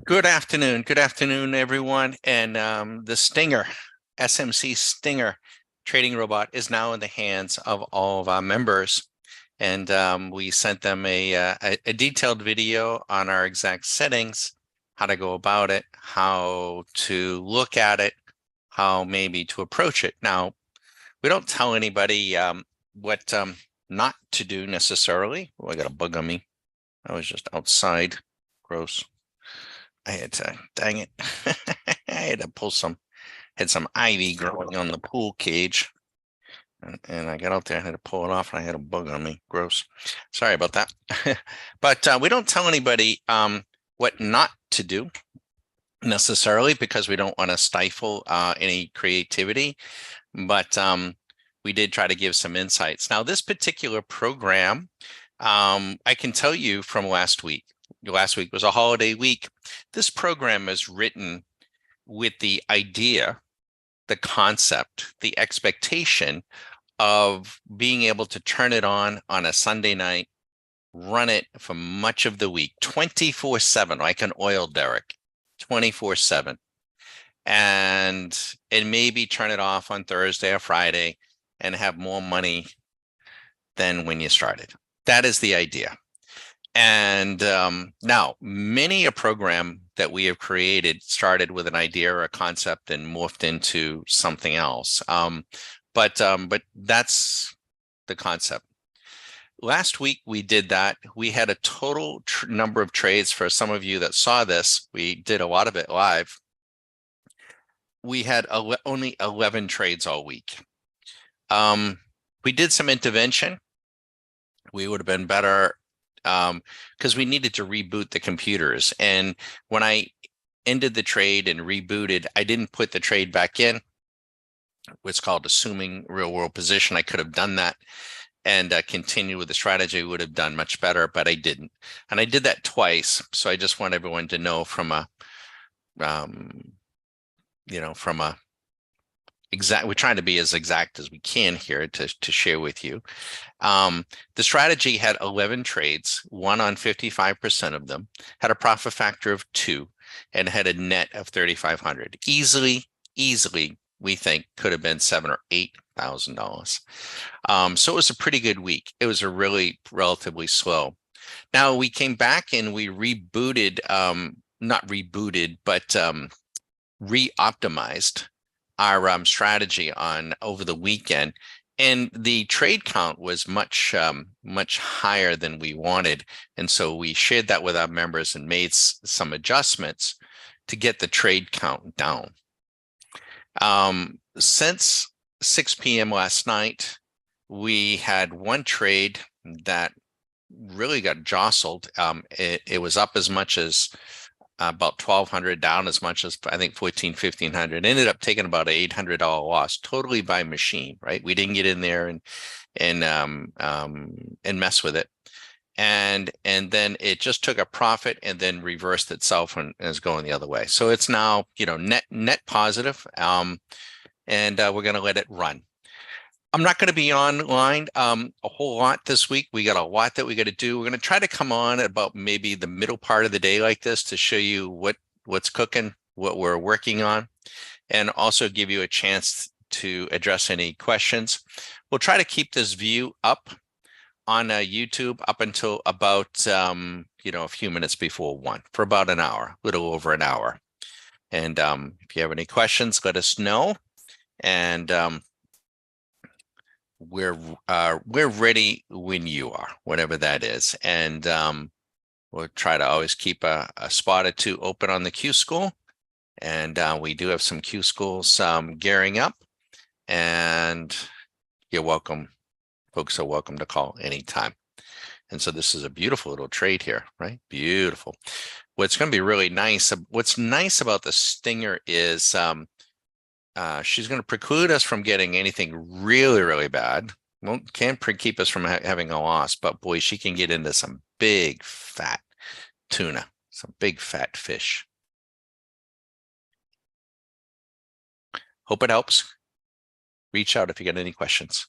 Good afternoon, everyone. And the Stinger, SMC Stinger trading robot is now in the hands of all of our members. And we sent them a detailed video on our exact settings, how to go about it, how to look at it, how maybe to approach it. Now, we don't tell anybody what not to do necessarily. Oh, I got a bug on me. I was just outside. Gross. I had to, dang it. I had to had some ivy growing on the pool cage. And I got out there, I had to pull it off, and I had a bug on me. Gross. Sorry about that. But we don't tell anybody what not to do necessarily because we don't want to stifle any creativity. But we did try to give some insights. Now, this particular program, I can tell you from last week. Last week was a holiday week. This program is written with the idea, the concept, the expectation of being able to turn it on a Sunday night, run it for much of the week, 24/7, like an oil derrick, 24/7, and maybe turn it off on Thursday or Friday and have more money than when you started. That is the idea. And now, many a program that we have created started with an idea or a concept and morphed into something else. But that's the concept. Last week we did that. We had a total number of trades. For some of you that saw this, we did a lot of it live. We had only 11 trades all week. We did some intervention. We would have been better because we needed to reboot the computers. And when I ended the trade and rebooted, I didn't put the trade back in. What's called assuming real world position. I could have done that and continued with the strategy. Would have done much better, but I didn't. And I did that twice. So I just want everyone to know from a, from a we're trying to be as exact as we can here to share with you. The strategy had 11 trades, won on 55% of them, had a profit factor of 2, and had a net of 3,500. Easily, we think could have been $7,000 or $8,000. So it was a pretty good week. It was a really relatively slow. Now we came back and we rebooted, not rebooted, but re-optimized our strategy on over the weekend, and the trade count was much higher than we wanted, and so we shared that with our members and made some adjustments to get the trade count down. Since 6 p.m. last night, we had one trade that really got jostled. It was up as much as about 1,200, down as much as I think 1,500, ended up taking about an $800 loss totally by machine, right? We didn't get in there and mess with it. And then it just took a profit and then reversed itself and is going the other way. So it's now, net positive. And we're going to let it run. I'm not going to be online a whole lot this week. We got a lot that we got to do. We're going to try to come on about maybe the middle part of the day like this to show you what's cooking, what we're working on, and also give you a chance to address any questions. We'll try to keep this view up on YouTube up until about a few minutes before 1 for about an hour, a little over an hour. And if you have any questions, let us know. And we're ready when you are, whatever that is. And we'll try to always keep a spot or two open on the Q School. And we do have some Q Schools gearing up. And you're welcome. Folks are welcome to call anytime. And so this is a beautiful little trade here, right? Beautiful. What's going to be really nice, what's nice about the Stinger is she's going to preclude us from getting anything really, really bad. Can't keep us from having a loss, but boy, she can get into some big fat tuna, some big fat fish. Hope it helps. Reach out if you got any questions.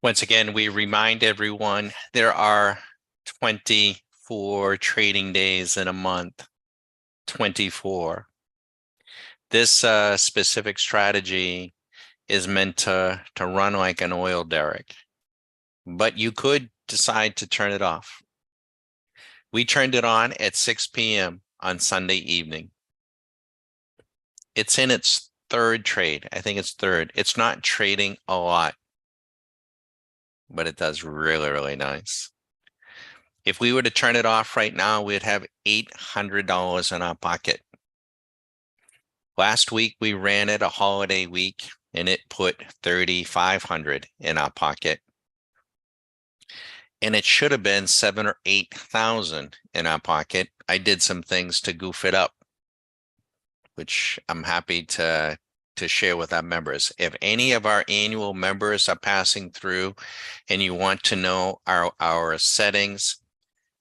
Once again, we remind everyone there are 24 trading days in a month. 24. This specific strategy is meant to run like an oil derrick, but you could decide to turn it off. We turned it on at 6 p.m. on Sunday evening. It's in its third trade. I think it's third. It's not trading a lot, but it does really, really nice. If we were to turn it off right now, we'd have $800 in our pocket. Last week, we ran it a holiday week and it put $3,500 in our pocket. And it should have been 7,000 or 8,000 in our pocket. I did some things to goof it up, which I'm happy to share with our members. If any of our annual members are passing through and you want to know our settings,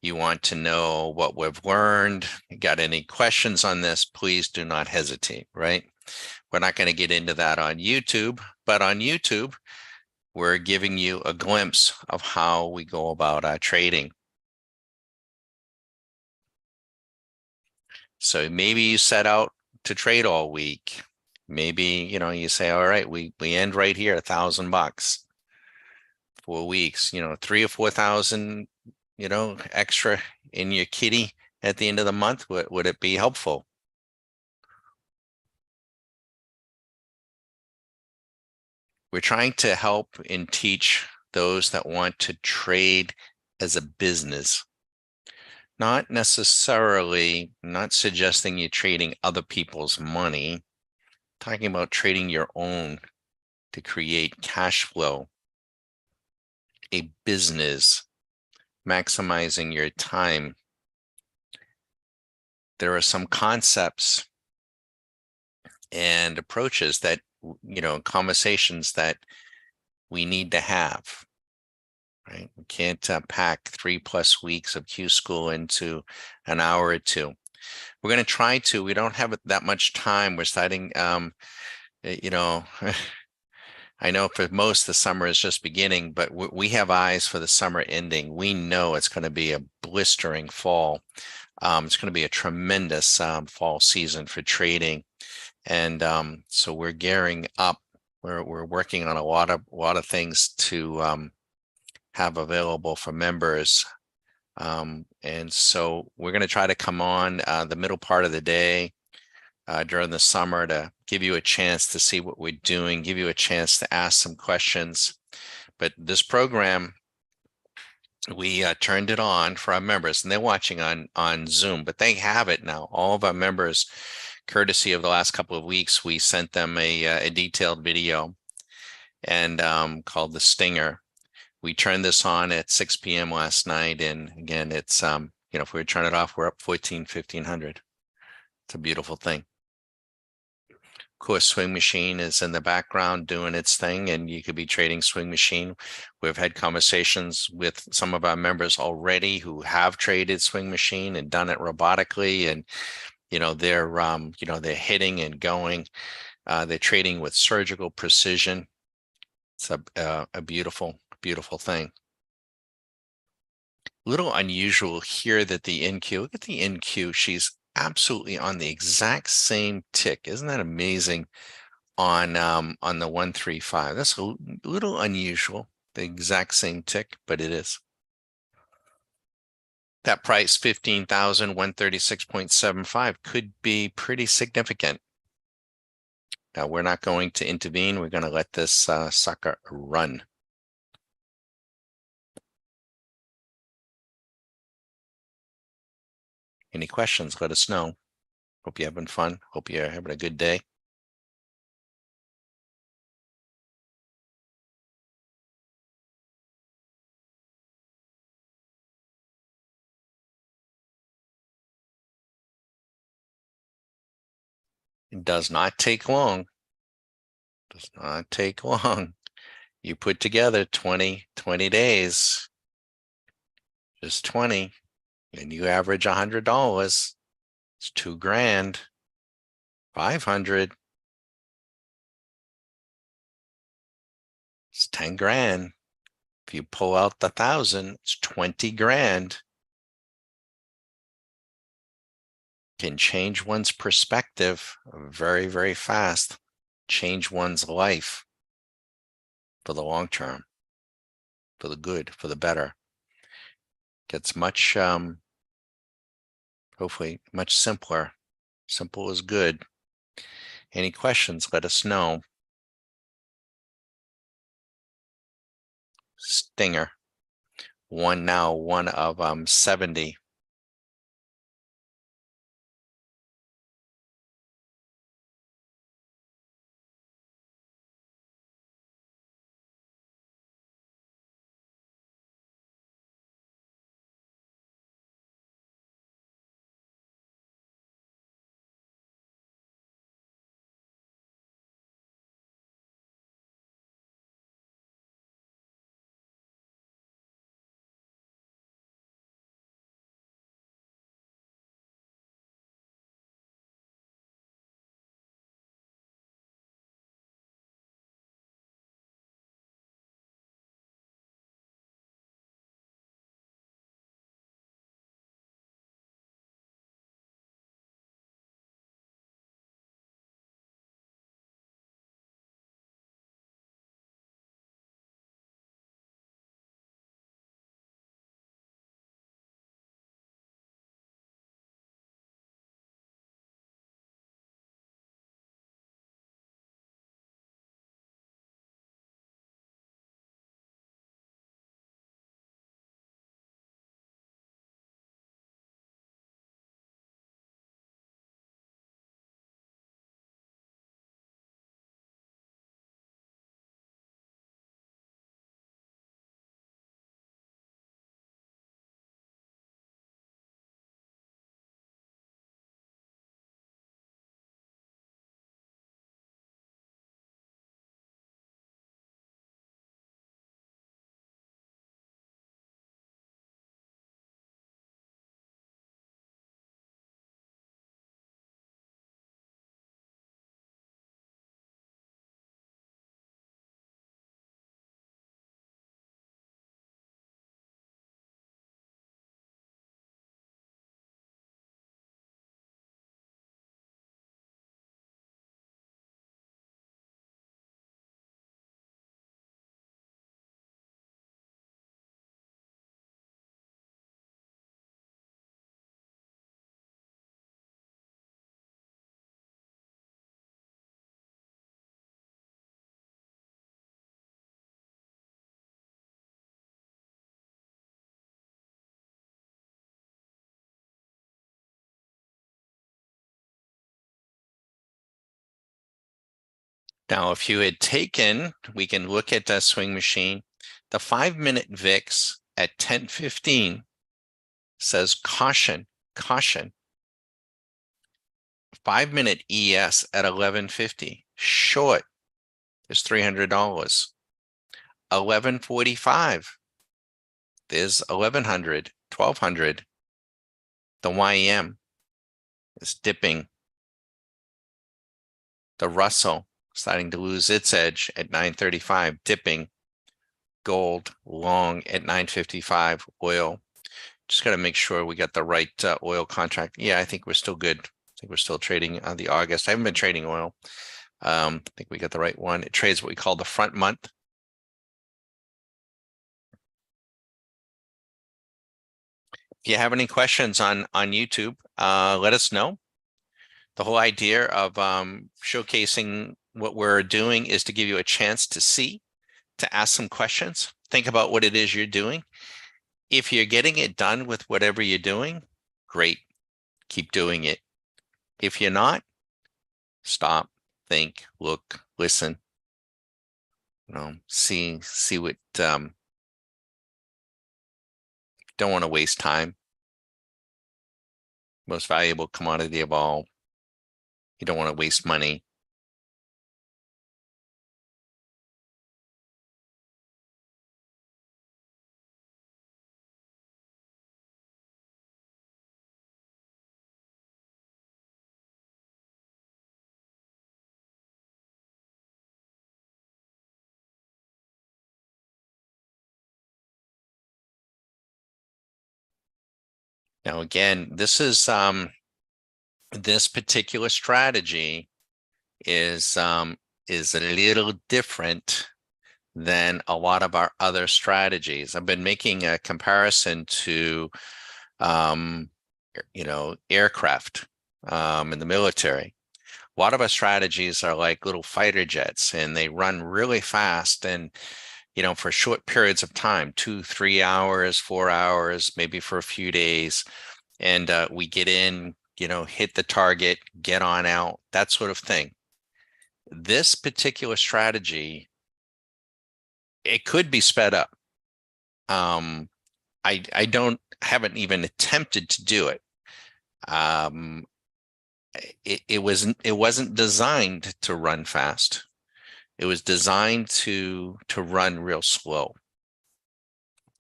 you want to know what we've learned, you got any questions on this, please do not hesitate, right? We're not going to get into that on YouTube, but on YouTube, we're giving you a glimpse of how we go about our trading. So maybe you set out to trade all week. Maybe, you say, all right, we end right here, $1,000, 4 weeks, 3 or 4,000, extra in your kitty at the end of the month. Would it be helpful? We're trying to help and teach those that want to trade as a business. Not necessarily, not suggesting you're trading other people's money, talking about trading your own to create cash flow, a business, maximizing your time. There are some concepts and approaches that, conversations that we need to have, right? We can't pack 3+ weeks of Q school into an hour or two. We're going to try to. We don't have that much time. We're starting, I know for most the summer is just beginning, but we have eyes for the summer ending. We know it's going to be a blistering fall. It's going to be a tremendous fall season for trading, and so we're gearing up. We're working on a lot of things to have available for members. And so we're going to try to come on the middle part of the day during the summer to give you a chance to see what we're doing, give you a chance to ask some questions. But this program, we turned it on for our members, and they're watching on Zoom, but they have it now. All of our members, courtesy of the last couple of weeks, we sent them a detailed video and called the Stinger. We turned this on at 6 p.m. last night, and again, it's if we turn it off, we're up 1,500. It's a beautiful thing. Of course, Swing Machine is in the background doing its thing, and you could be trading Swing Machine. We've had conversations with some of our members already who have traded Swing Machine and done it robotically, and they're hitting and going. They're trading with surgical precision. It's a beautiful, beautiful thing. A little unusual here that the NQ, look at the NQ, she's absolutely on the exact same tick. Isn't that amazing? On the 135. That's a little unusual, the exact same tick, but it is. That price, 15,136.75, could be pretty significant. Now, we're not going to intervene. We're going to let this sucker run. Any questions, let us know. Hope you're having fun. Hope you're having a good day. It does not take long. Does not take long. You put together 20 days, just 20, and you average $100. It's $2,000, 500. It's 10 grand. If you pull out the 1,000, it's 20 grand. Can change one's perspective very, very fast, change one's life for the long term, for the good, for the better. Gets much, hopefully, much simpler. Simple is good. Any questions, let us know. Stinger. One now, one of 70. Now, if you had taken, we can look at the swing machine. The 5-minute VIX at 10:15 says caution, caution. 5-minute ES at 11:50, short is $300. 11:45, there's 1,100, 1,200. The YM is dipping. The Russell starting to lose its edge at 9:35, dipping. Gold long at 9:55. Oil, just got to make sure we got the right oil contract. Yeah, I think we're still good. I think we're still trading on the August. I haven't been trading oil. I think we got the right one. It trades what we call the front month. If you have any questions on YouTube, let us know. The whole idea of showcasing what we're doing is to give you a chance to see, to ask some questions, think about what it is you're doing. If you're getting it done with whatever you're doing, great, keep doing it. If you're not, stop, think, look, listen, see what, don't want to waste time. Most valuable commodity of all. You don't want to waste money. Now, again, this particular strategy is a little different than a lot of our other strategies. I've been making a comparison to, aircraft in the military. A lot of our strategies are like little fighter jets, and they run really fast and, for short periods of time, 2, 3 hours, 4 hours, maybe for a few days. And we get in, hit the target, get on out, that sort of thing. This particular strategy, it could be sped up. I haven't even attempted to do it. It wasn't designed to run fast. It was designed to run real slow.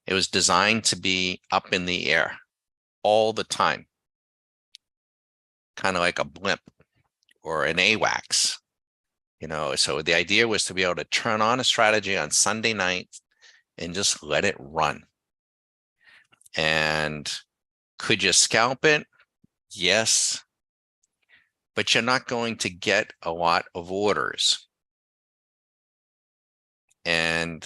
It was designed to be up in the air all the time, kind of like a blimp or an AWACS. So the idea was to be able to turn on a strategy on Sunday night and just let it run. And could you scalp it? Yes, but you're not going to get a lot of orders. And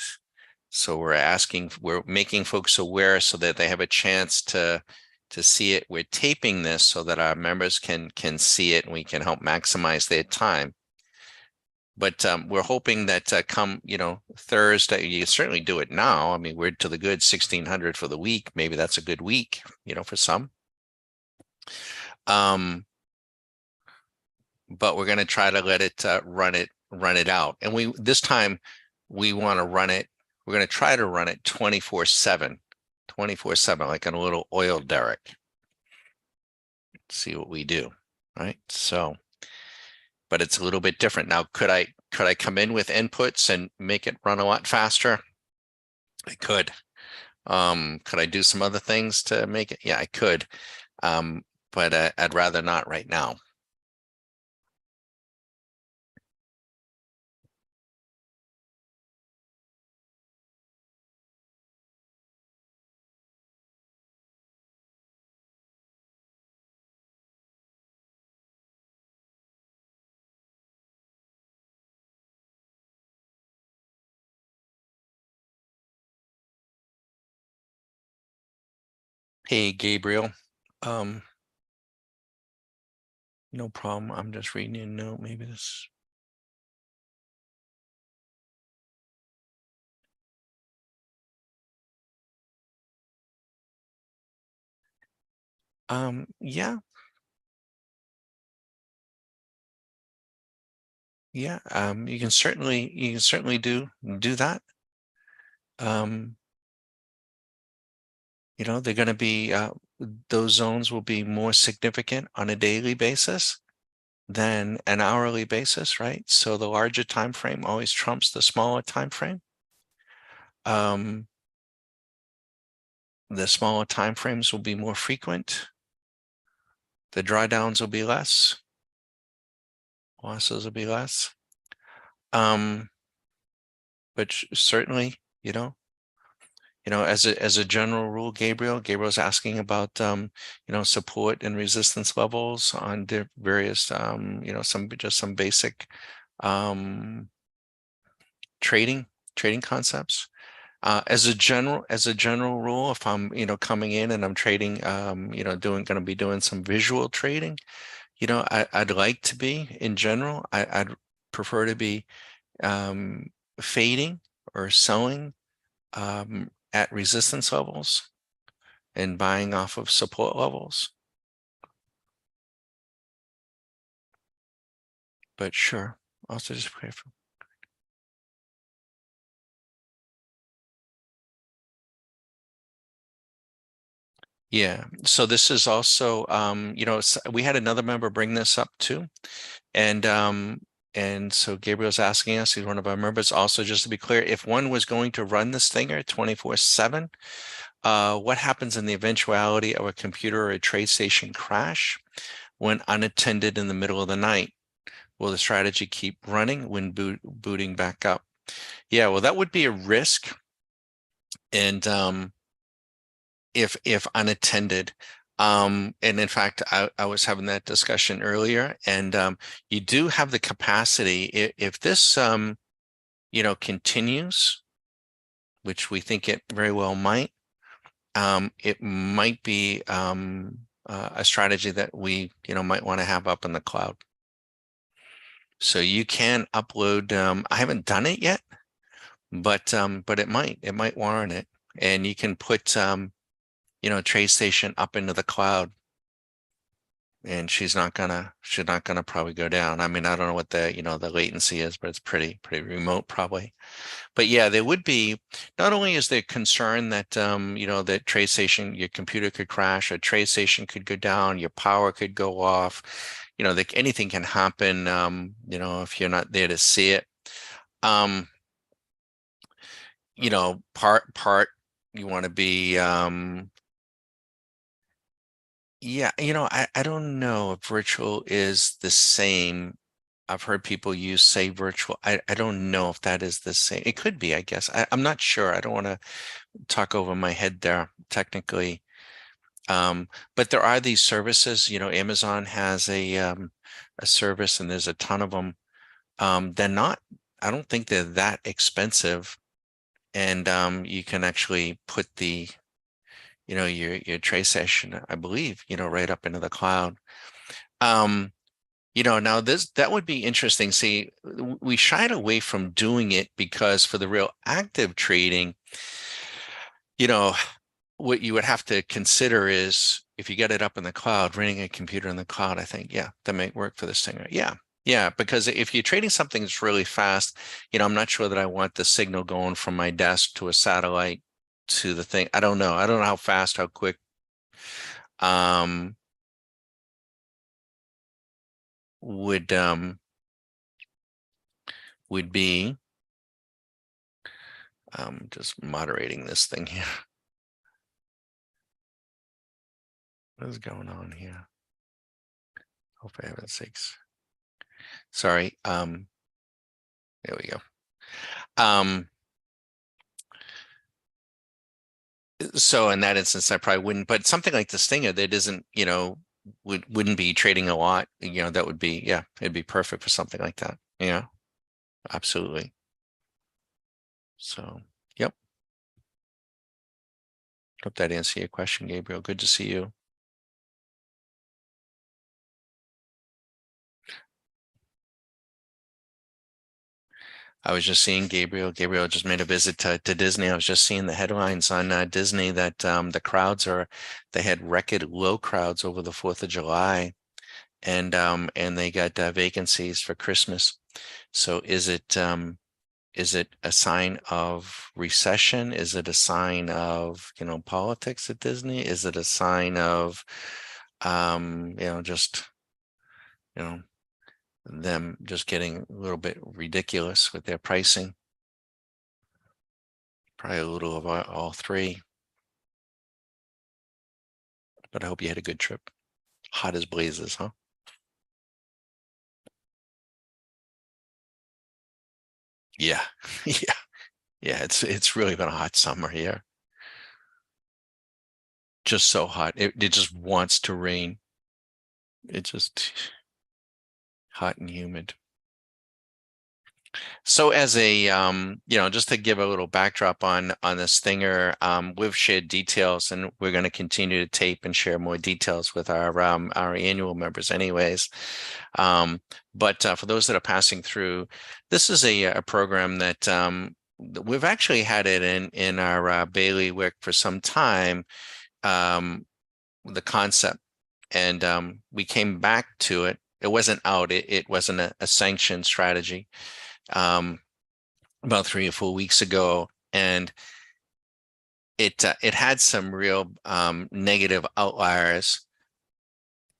so we're making folks aware so that they have a chance to see it. We're taping this so that our members can see it and we can help maximize their time. But we're hoping that come, Thursday, you can certainly do it now. I mean, we're to the good 1,600 for the week. Maybe that's a good week, for some. But we're going to try to let it run it out. And this time we want to run it. We're going to try to run it 24/7, like on a little oil derrick. See what we do, right? So, but it's a little bit different. Now, could I come in with inputs and make it run a lot faster? I could. Could I do some other things to make it? Yeah, I could. But I'd rather not right now. Hey, Gabriel. No problem. I'm just reading a note. Maybe this. Yeah. Yeah. You can certainly do that. They're going to be those zones will be more significant on a daily basis than an hourly basis, right? So the larger time frame always trumps the smaller time frame. The smaller time frames will be more frequent. The drawdowns will be less. Losses will be less. But certainly, as a general rule, Gabriel's asking about support and resistance levels on the various some basic trading concepts. As a general rule, if I'm coming in and I'm trading, going to be doing some visual trading, I'd like to be, in general, I'd prefer to be fading or selling at resistance levels and buying off of support levels. But sure, also just pray for. Yeah, so this is also, we had another member bring this up too. And so Gabriel's asking us, he's one of our members, also just to be clear, if one was going to run this thinger 24/7, what happens in the eventuality of a computer or a trade station crash when unattended in the middle of the night? Will the strategy keep running when booting back up? Yeah, well, that would be a risk. And if unattended, And in fact, I was having that discussion earlier, and you do have the capacity if this continues, which we think it very well might. It might be a strategy that we might want to have up in the cloud. So you can upload. I haven't done it yet, but it might warrant it, and you can put TradeStation up into the cloud, and she's not gonna probably go down. I mean, I don't know what the latency is, but it's pretty remote probably. But yeah, there would be, not only is there concern that that TradeStation, your computer could crash, a TradeStation could go down, your power could go off, that anything can happen, if you're not there to see it. Um, part you want to be yeah, I don't know if virtual is the same. I've heard people use say virtual. I don't know if that is the same. It could be, I guess. I'm not sure. I don't want to talk over my head there technically. But there are these services, Amazon has a service, and there's a ton of them. They're not, I don't think they're that expensive. And you can actually put your tray session, I believe, right up into the cloud. Now that would be interesting. See, we shied away from doing it because for the real active trading, you know, what you would have to consider is if you get it up in the cloud, running a computer in the cloud, I think, yeah, that might work for this thing. Yeah. Yeah. Because if you're trading something that's really fast, I'm not sure that I want the signal going from my desk to a satellite to the thing. I don't know. I don't know how fast, how quick. Would be just moderating this thing here. What is going on here? Oh, for heaven's sakes. Sorry. There we go. So in that instance, I probably wouldn't, but something like the Stinger that isn't, wouldn't be trading a lot, that would be, yeah, it'd be perfect for something like that. Yeah, absolutely. So, yep. Hope that answered your question, Gabriel. Good to see you. I was just seeing Gabriel just made a visit to Disney. I was just seeing the headlines on Disney that they had record low crowds over the 4th of July, and they got vacancies for Christmas. So is it a sign of recession? Is it a sign of politics at Disney? Is it a sign of just you know them just getting a little bit ridiculous with their pricing? Probably a little of all three. But I hope you had a good trip. Hot as blazes, huh? Yeah, yeah, yeah. It's really been a hot summer here. Just so hot. It just wants to rain. It's just hot and humid. So as a just to give a little backdrop on this Stinger, we've shared details, and we're going to continue to tape and share more details with our annual members anyways. But for those that are passing through, this is a program that we've actually had it in our bailiwick for some time, the concept, and we came back to it. It wasn't out. It wasn't a sanctioned strategy. About 3 or 4 weeks ago, and it had some real negative outliers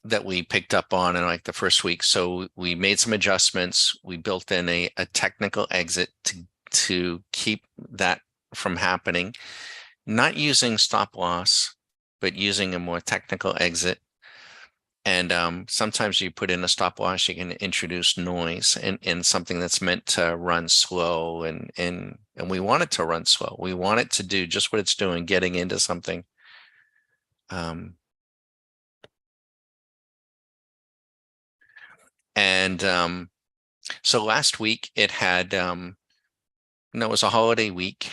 that we picked up on in like the first week. So we made some adjustments. We built in a technical exit to keep that from happening, not using stop loss, but using a more technical exit. And sometimes you put in a stop loss, you can introduce noise in something that's meant to run slow, and we want it to run slow. We want it to do just what it's doing, getting into something. And so last week it had, no, it was a holiday week,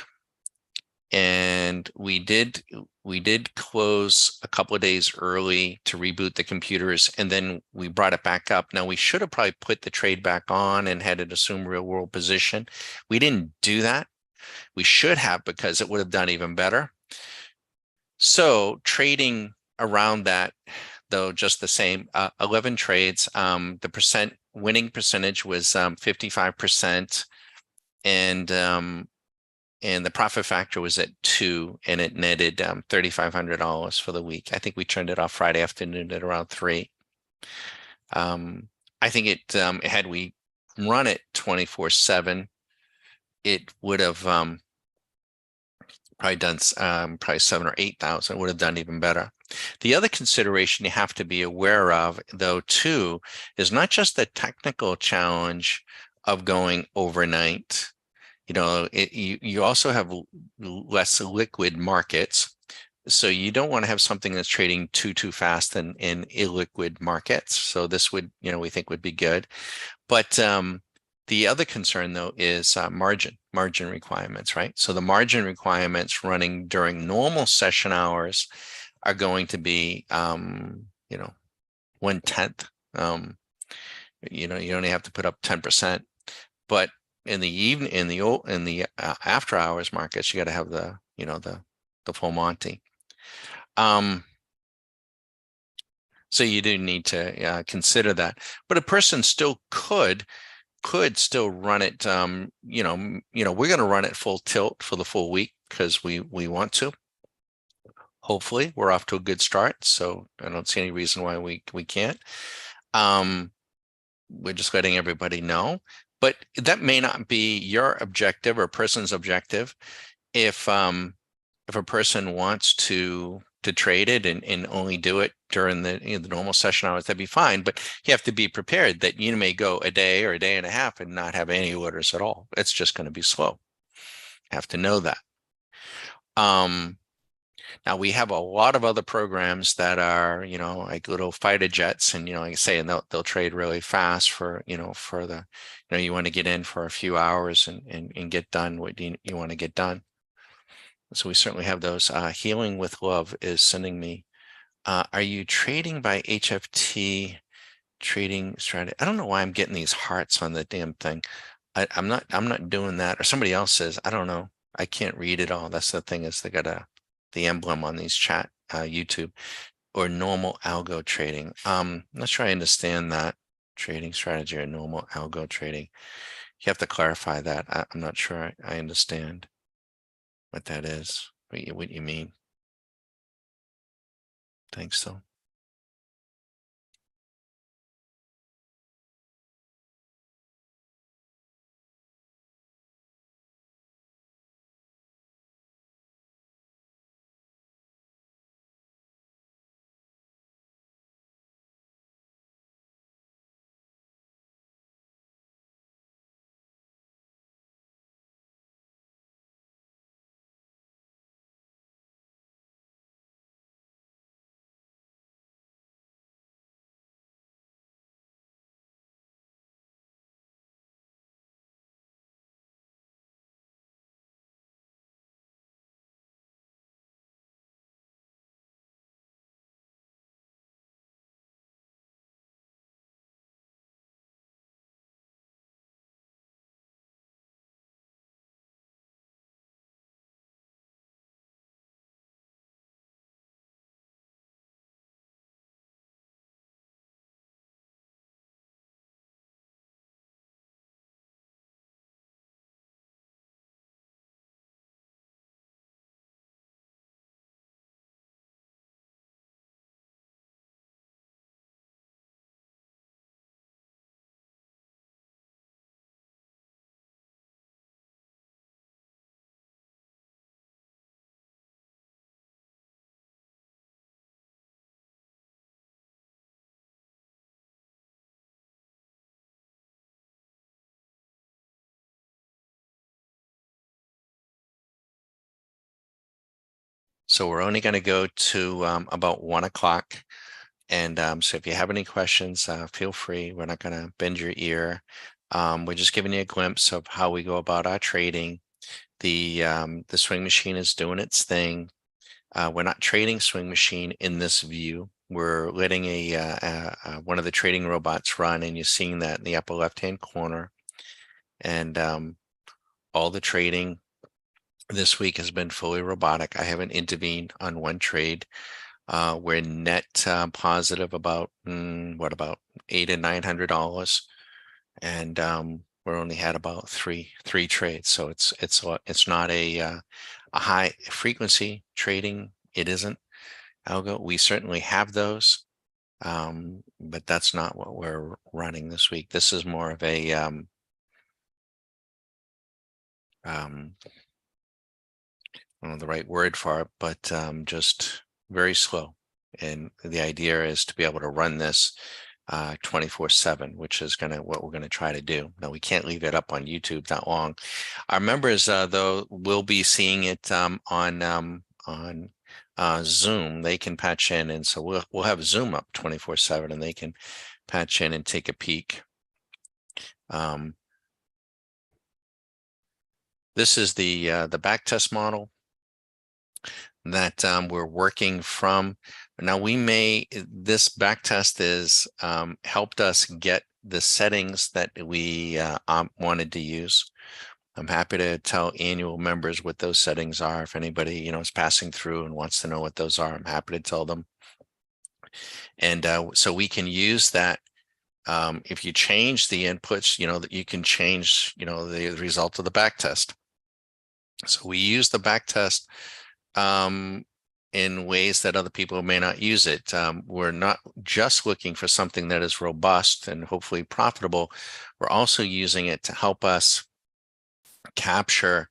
and we did close a couple of days early to reboot the computers, and then we brought it back up. Now we should have probably put the trade back on and had it assume real world position. We didn't do that. We should have, because it would have done even better. So trading around that, though, just the same, 11 trades. The winning percentage was 55%, and the profit factor was at 2, and it netted $3,500 for the week. I think we turned it off Friday afternoon at around 3. I think had we run it 24/7, it would have probably done probably 7 or 8,000. Would have done even better. The other consideration you have to be aware of, though, too, is not just the technical challenge of going overnight. You also have less liquid markets. So you don't want to have something that's trading too fast in illiquid markets. So this would, we think would be good. But the other concern, though, is margin requirements, right? So the margin requirements running during normal session hours are going to be, 1/10. You only have to put up 10%, but in the evening, in the after hours markets, you got to have the full Monty. So you do need to consider that, but a person still could still run it. We're going to run it full tilt for the full week because we want to. Hopefully, we're off to a good start, so I don't see any reason why we can't. We're just letting everybody know, but that may not be your objective or a person's objective. If a person wants to trade it and only do it during the normal session hours, that'd be fine. But you have to be prepared that you may go a day or a day and a half and not have any orders at all. It's just going to be slow. You have to know that. Now we have a lot of other programs that are, like little fighter jets, and like I say, and they'll trade really fast for, for the, you want to get in for a few hours and get done what you want to get done. So we certainly have those. Healing with Love is sending me, are you trading by HFT trading strategy? I don't know why I'm getting these hearts on the damn thing. I'm not doing that. Or somebody else says, I don't know. I can't read it all. That's the thing, is they got the emblem on these chat, YouTube, or normal algo trading. I'm not sure I understand that. Trading strategy or normal algo trading. You have to clarify that. I'm not sure I understand what that is, what you mean. Thanks, though. So we're only going to go to about 1 o'clock. And so if you have any questions, feel free. We're not going to bend your ear. We're just giving you a glimpse of how we go about our trading. The swing machine is doing its thing. We're not trading swing machine in this view. We're letting one of the trading robots run, and you're seeing that in the upper left-hand corner. And all the trading this week has been fully robotic. I haven't intervened on one trade. We're net positive about about $800 and $900, and we're only had about three trades. So it's not a high frequency trading. It isn't algo. We certainly have those, but that's not what we're running this week. This is more of a I don't know the right word for it, but just very slow. And the idea is to be able to run this 24/7, which is what we're gonna try to do. Now we can't leave it up on YouTube that long. Our members, though, will be seeing it on Zoom. They can patch in, and so we'll have Zoom up 24/7, and they can patch in and take a peek. This is the back test model that we're working from. Now this back test is helped us get the settings that we wanted to use. I'm happy to tell annual members what those settings are. If anybody is passing through and wants to know what those are, I'm happy to tell them. And so we can use that. If you change the inputs, that you can change the result of the back test. So we use the back test in ways that other people may not use it. We're not just looking for something that is robust and hopefully profitable. We're also using it to help us capture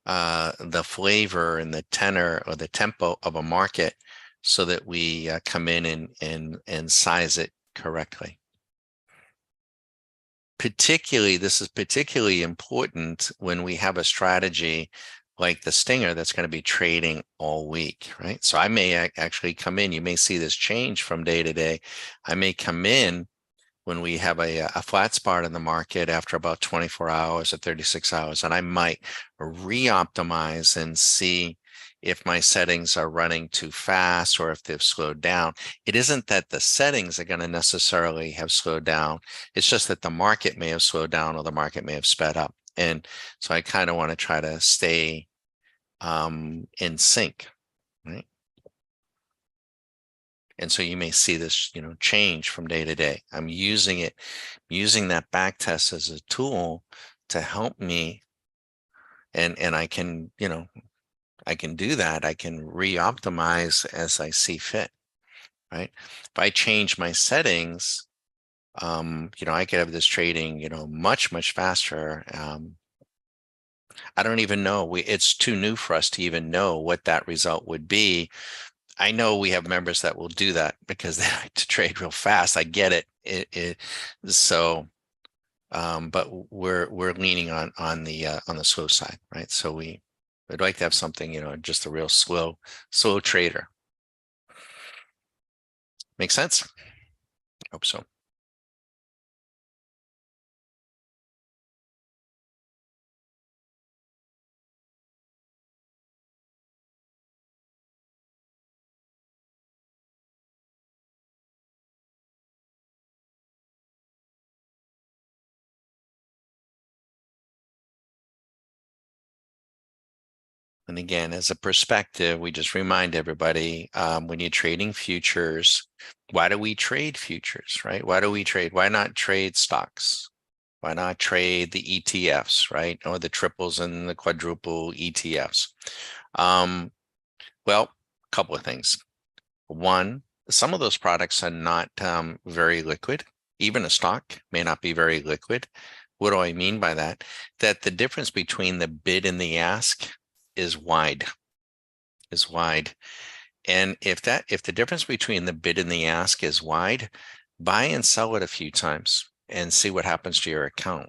the flavor and the tenor or the tempo of a market so that we come in and size it correctly. This is particularly important when we have a strategy like the Stinger that's going to be trading all week, right? So I may actually come in. You may see this change from day to day. I may come in when we have a flat spot in the market after about 24 hours or 36 hours, and I might re-optimize and see if my settings are running too fast or if they've slowed down. It isn't that the settings are going to necessarily have slowed down. It's just that the market may have slowed down or the market may have sped up. And so I kind of want to try to stay in sync, right? And so you may see this, change from day to day. I'm using that back test as a tool to help me. And I can, I can do that. I can re-optimize as I see fit, right? If I change my settings, I could have this trading, much, much faster. I don't even know. It's too new for us to even know what that result would be. I know we have members that will do that because they like to trade real fast. I get it. So, but we're leaning on the slow side, right? So we'd like to have something, just a real slow trader. Make sense? Hope so. And again, as a perspective, we just remind everybody when you're trading futures, why do we trade futures, right? Why do we trade? Why not trade stocks? Why not trade the ETFs, right? Or the triples and the quadruple ETFs? Well, a couple of things. One, some of those products are not very liquid. Even a stock may not be very liquid. What do I mean by that? That the difference between the bid and the ask is wide. And if the difference between the bid and the ask is wide, buy and sell it a few times and see what happens to your account.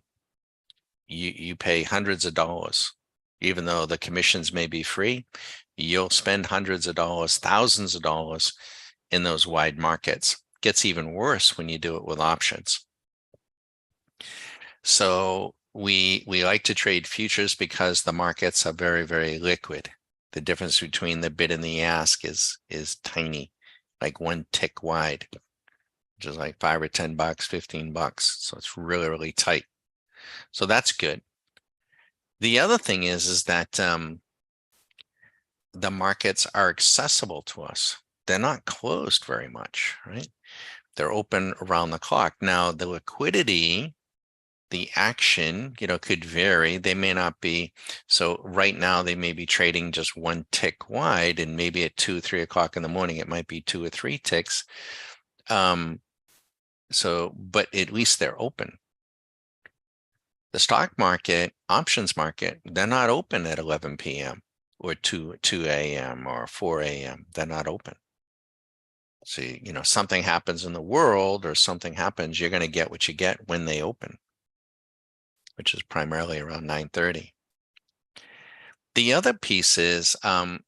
You pay hundreds of dollars, even though the commissions may be free. You'll spend hundreds of dollars, thousands of dollars in those wide markets. gets even worse when you do it with options. So we like to trade futures because the markets are very, very liquid. The difference between the bid and the ask is tiny, like one tick wide, which is like $5 or $10, $15. So it's really, really tight. So that's good. The other thing is that the markets are accessible to us. They're not closed very much, right? They're open around the clock. Now, the liquidity, the action, could vary. They may not be. So right now they may be trading just one tick wide, and maybe at 2, 3 o'clock in the morning, it might be 2 or 3 ticks. But at least they're open. The stock market, options market, they're not open at 11 p.m. or 2 a.m. or 4 a.m. They're not open. So, something happens in the world or something happens, you're going to get what you get when they open, which is primarily around 9:30. The other piece is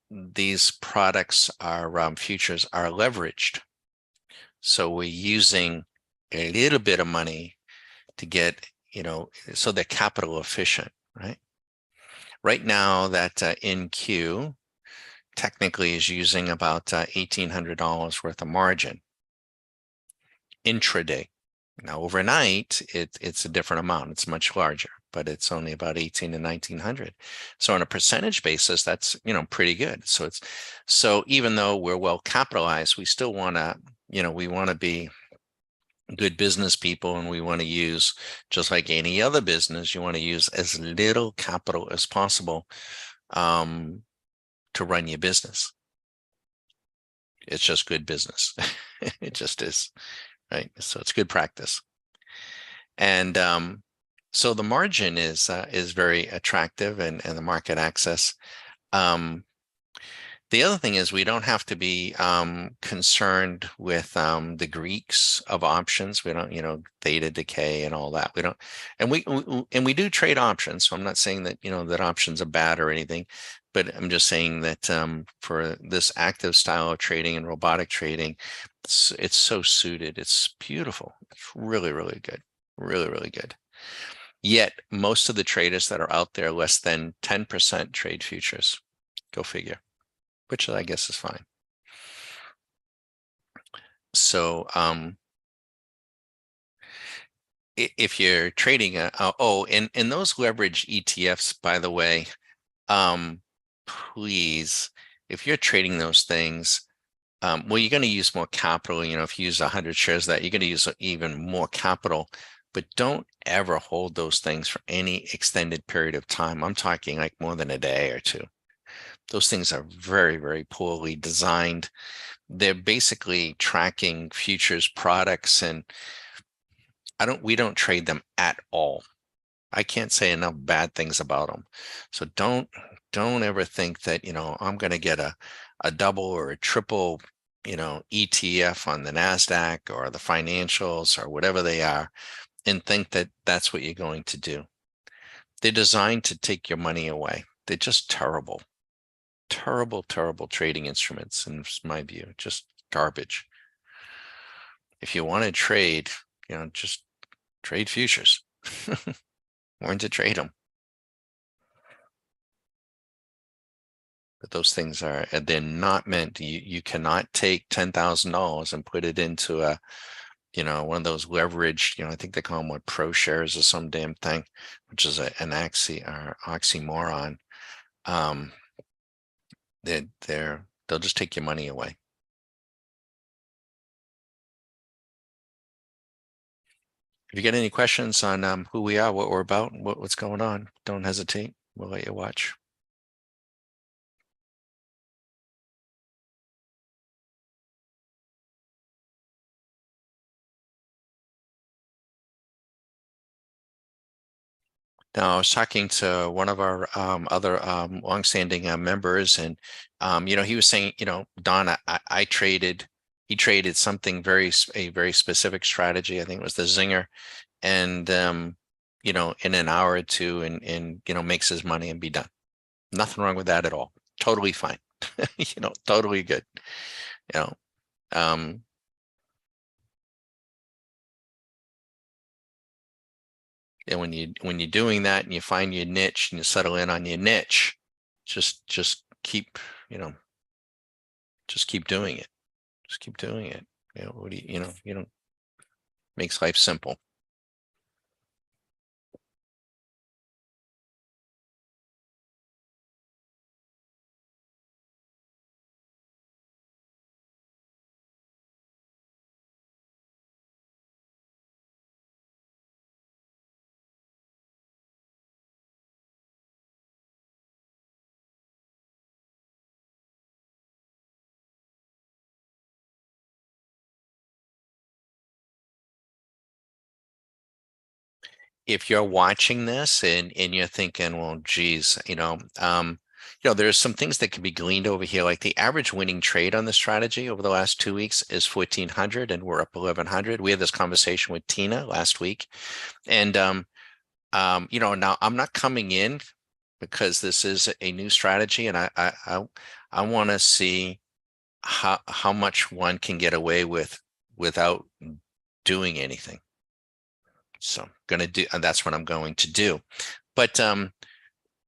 these products are futures are leveraged. So we're using a little bit of money to get, so they're capital efficient, right? Right now that NQ technically is using about $1,800 worth of margin intraday. Now overnight, it's a different amount. It's much larger, but it's only about 18 to 1900. So on a percentage basis, that's, pretty good. So even though we're well capitalized, we still want to, we want to be good business people, and we want to use, just like any other business, you want to use as little capital as possible to run your business. It's just good business. It just is, right? So it's good practice. And so the margin is very attractive, and the market access. The other thing is we don't have to be concerned with the Greeks of options. We don't, theta decay and all that. We don't, and we do trade options. So I'm not saying that that options are bad or anything, but I'm just saying that for this active style of trading and robotic trading, it's so suited. It's beautiful. It's really, really good. Really, really good. Yet most of the traders that are out there, less than 10% trade futures. Go figure. Which I guess is fine. So if you're trading and those leverage ETFs, by the way, please, if you're trading those things, well, you're going to use more capital. If you use 100 shares of that, you're going to use even more capital. But don't ever hold those things for any extended period of time. I'm talking like more than a day or two. Those things are very, very poorly designed. They're basically tracking futures products, and we don't trade them at all. I can't say enough bad things about them. So don't ever think that, I'm going to get a double or a triple, ETF on the NASDAQ or the financials or whatever they are, and think that that's what you're going to do. They're designed to take your money away. They're just terrible. Terrible, terrible trading instruments, in my view, just garbage. If you want to trade, just trade futures. Learn to trade them. But those things they're not meant, you cannot take $10,000 and put it into one of those leveraged, I think they call them pro shares or some damn thing, which is an oxymoron. They'll just take your money away. If you get any questions on who we are, what we're about, what's going on, don't hesitate. We'll let you watch. Now, I was talking to one of our other longstanding members, and he was saying, Don, I traded. He traded something a very specific strategy. I think it was the Zinger, and in an hour or two, and makes his money and be done. Nothing wrong with that at all. Totally fine. Totally good. And when you're doing that and you find your niche and you settle in on your niche, just keep, just keep doing it. Just keep doing it. What do you know, makes life simple. If you're watching this and you're thinking, well, geez, there's some things that can be gleaned over here. Like the average winning trade on the strategy over the last 2 weeks is 1,400, and we're up 1,100. We had this conversation with Tina last week, and now I'm not coming in because this is a new strategy, and I want to see how much one can get away with without doing anything. So and that's what I'm going to do. But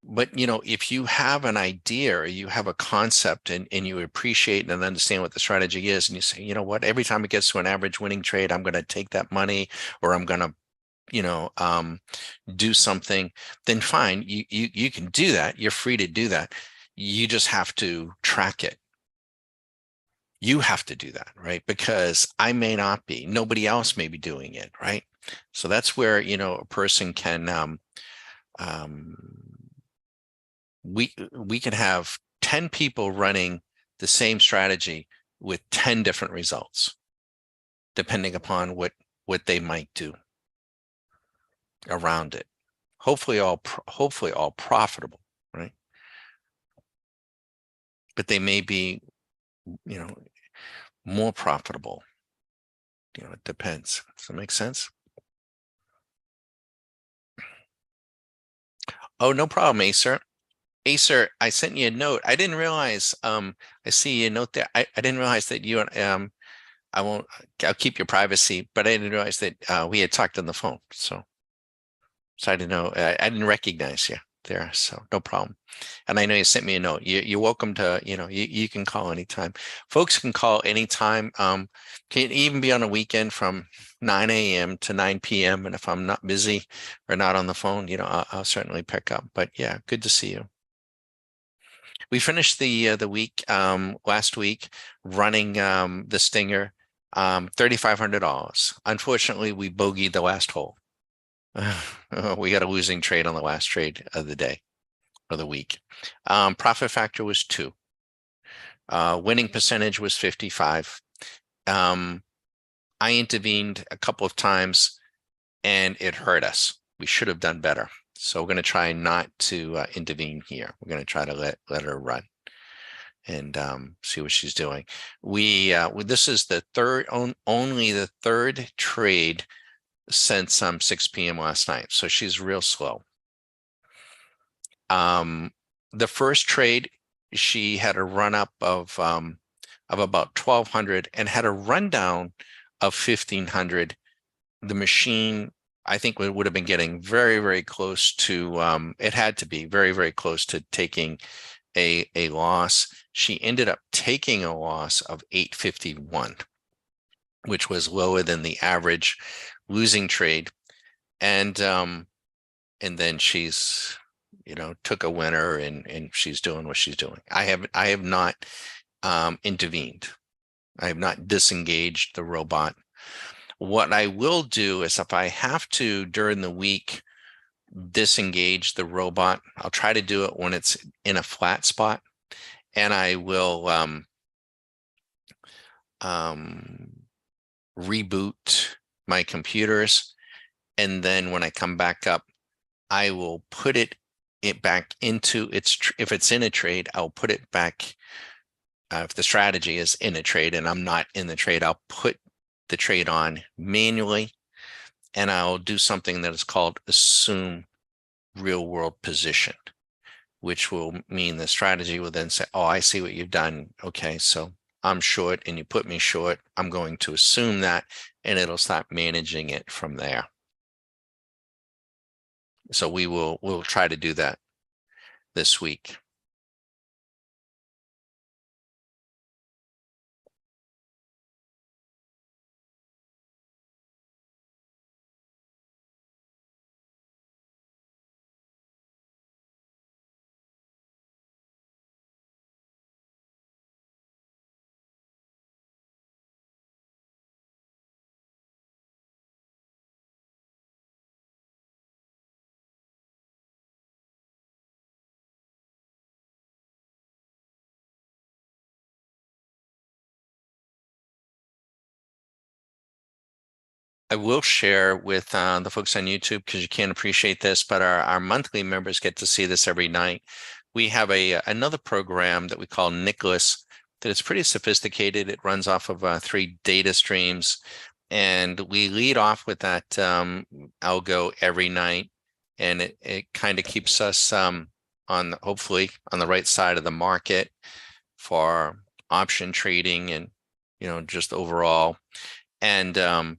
if you have an idea or you have a concept and you appreciate and understand what the strategy is, and you say, you know what, every time it gets to an average winning trade, I'm going to take that money, or I'm going to, do something, then fine, you can do that. You're free to do that. You just have to track it. You have to do that, right? Because I may not be, nobody else may be doing it, right? So that's where, a person can, we can have 10 people running the same strategy with 10 different results, depending upon what they might do around it. Hopefully all profitable, right? But they may be, more profitable. It depends. Does that make sense? Oh, no problem, Acer. Acer, I sent you a note. I didn't realize, I see your note there. I didn't realize that you and I'll keep your privacy, but I didn't realize that we had talked on the phone. So I didn't know, I didn't recognize you there. So no problem. And I know you sent me a note. You're welcome to, you can call anytime. Folks can call anytime. Can even be on a weekend from 9 a.m. to 9 p.m. And if I'm not busy or not on the phone, I'll certainly pick up. But yeah, good to see you. We finished the week last week running the Stinger, $3,500. Unfortunately, we bogeyed the last hole. We got a losing trade on the last trade of the day or the week. Profit factor was 2. Winning percentage was 55. I intervened a couple of times and it hurt us. We should have done better. So we're going to try not to intervene here. We're going to try to let her run and see what she's doing. This is the only the third trade since 6 p.m. last night. So she's real slow. The first trade, she had a run up of about 1,200 and had a rundown of 1,500. The machine, I think, would have been getting very, very close to, it had to be very, very close to taking a loss. She ended up taking a loss of 851, which was lower than the average losing trade. And then she's, took a winner and she's doing what she's doing. I have not intervened. I have not disengaged the robot. What I will do is if I have to during the week disengage the robot, I'll try to do it when it's in a flat spot, and I will reboot my computers. And then when I come back up, I will put it back into if it's in a trade, I'll put it back. If the strategy is in a trade and I'm not in the trade, I'll put the trade on manually, and I'll do something that is called assume real world position, which will mean the strategy will then say, oh, I see what you've done. Okay, so I'm short and you put me short. I'm going to assume that, and it'll start managing it from there. So we'll try to do that this week. I will share with the folks on YouTube, because you can't appreciate this, but our monthly members get to see this every night. We have another program that we call Nicholas that is pretty sophisticated. It runs off of 3 data streams, and we lead off with that algo every night, and it kind of keeps us hopefully on the right side of the market for option trading and just overall. And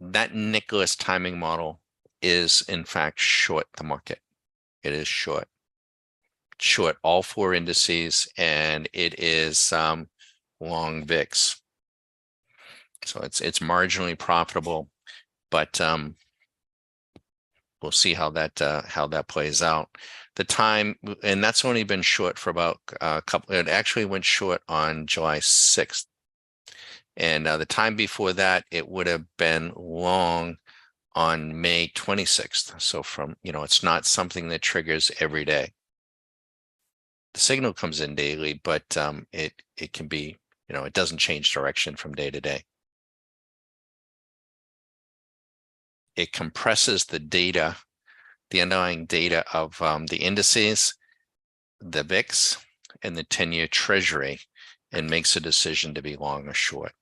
that Nicholas timing model is in fact short the market. It is short all 4 indices, and it is long VIX. So it's marginally profitable, but we'll see how that plays out. The time, and that's only been short for about a couple. It actually went short on July 6th. And the time before that, it would have been long on May 26th. So it's not something that triggers every day. The signal comes in daily, but it can be, it doesn't change direction from day to day. It compresses the data, the underlying data of the indices, the VIX, and the 10-year Treasury, and makes a decision to be long or short.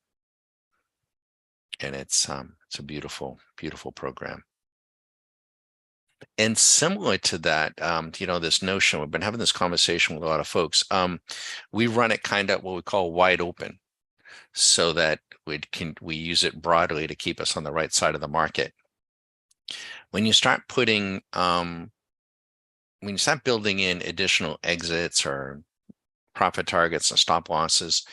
And it's a beautiful, beautiful program. And similar to that, this notion, we've been having this conversation with a lot of folks. We run it kind of what we call wide open, so that we use it broadly to keep us on the right side of the market. When you start building in additional exits or profit targets and stop losses,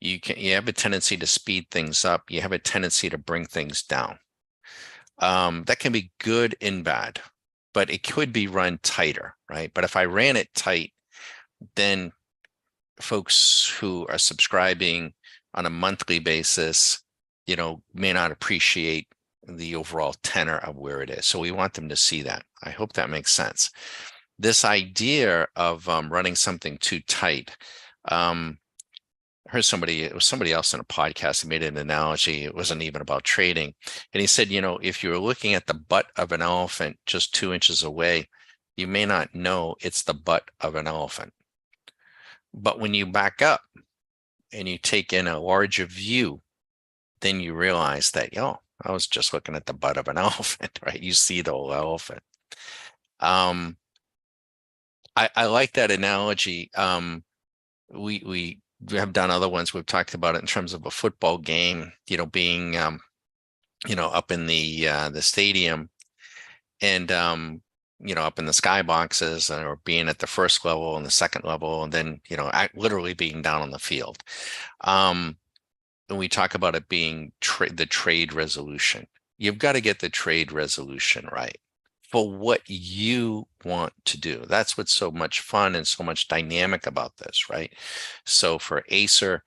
you have a tendency to speed things up. You have a tendency to bring things down. That can be good and bad, but it could be run tighter, right? But if I ran it tight, then folks who are subscribing on a monthly basis, may not appreciate the overall tenor of where it is. So we want them to see that. I hope that makes sense. This idea of running something too tight, I heard it was somebody else in a podcast, made an analogy. It wasn't even about trading. And he said, if you're looking at the butt of an elephant just 2 inches away, you may not know it's the butt of an elephant. But when you back up and you take in a larger view, then you realize that, I was just looking at the butt of an elephant, right? You see the whole elephant. I like that analogy. We have done other ones. We've talked about it in terms of a football game, being, up in the stadium, and up in the sky boxes, or being at the first level and the second level, and then literally being down on the field. And we talk about it being the trade resolution. You've got to get the trade resolution right for what you want to do. That's what's so much fun and so much dynamic about this, right? So for Acer,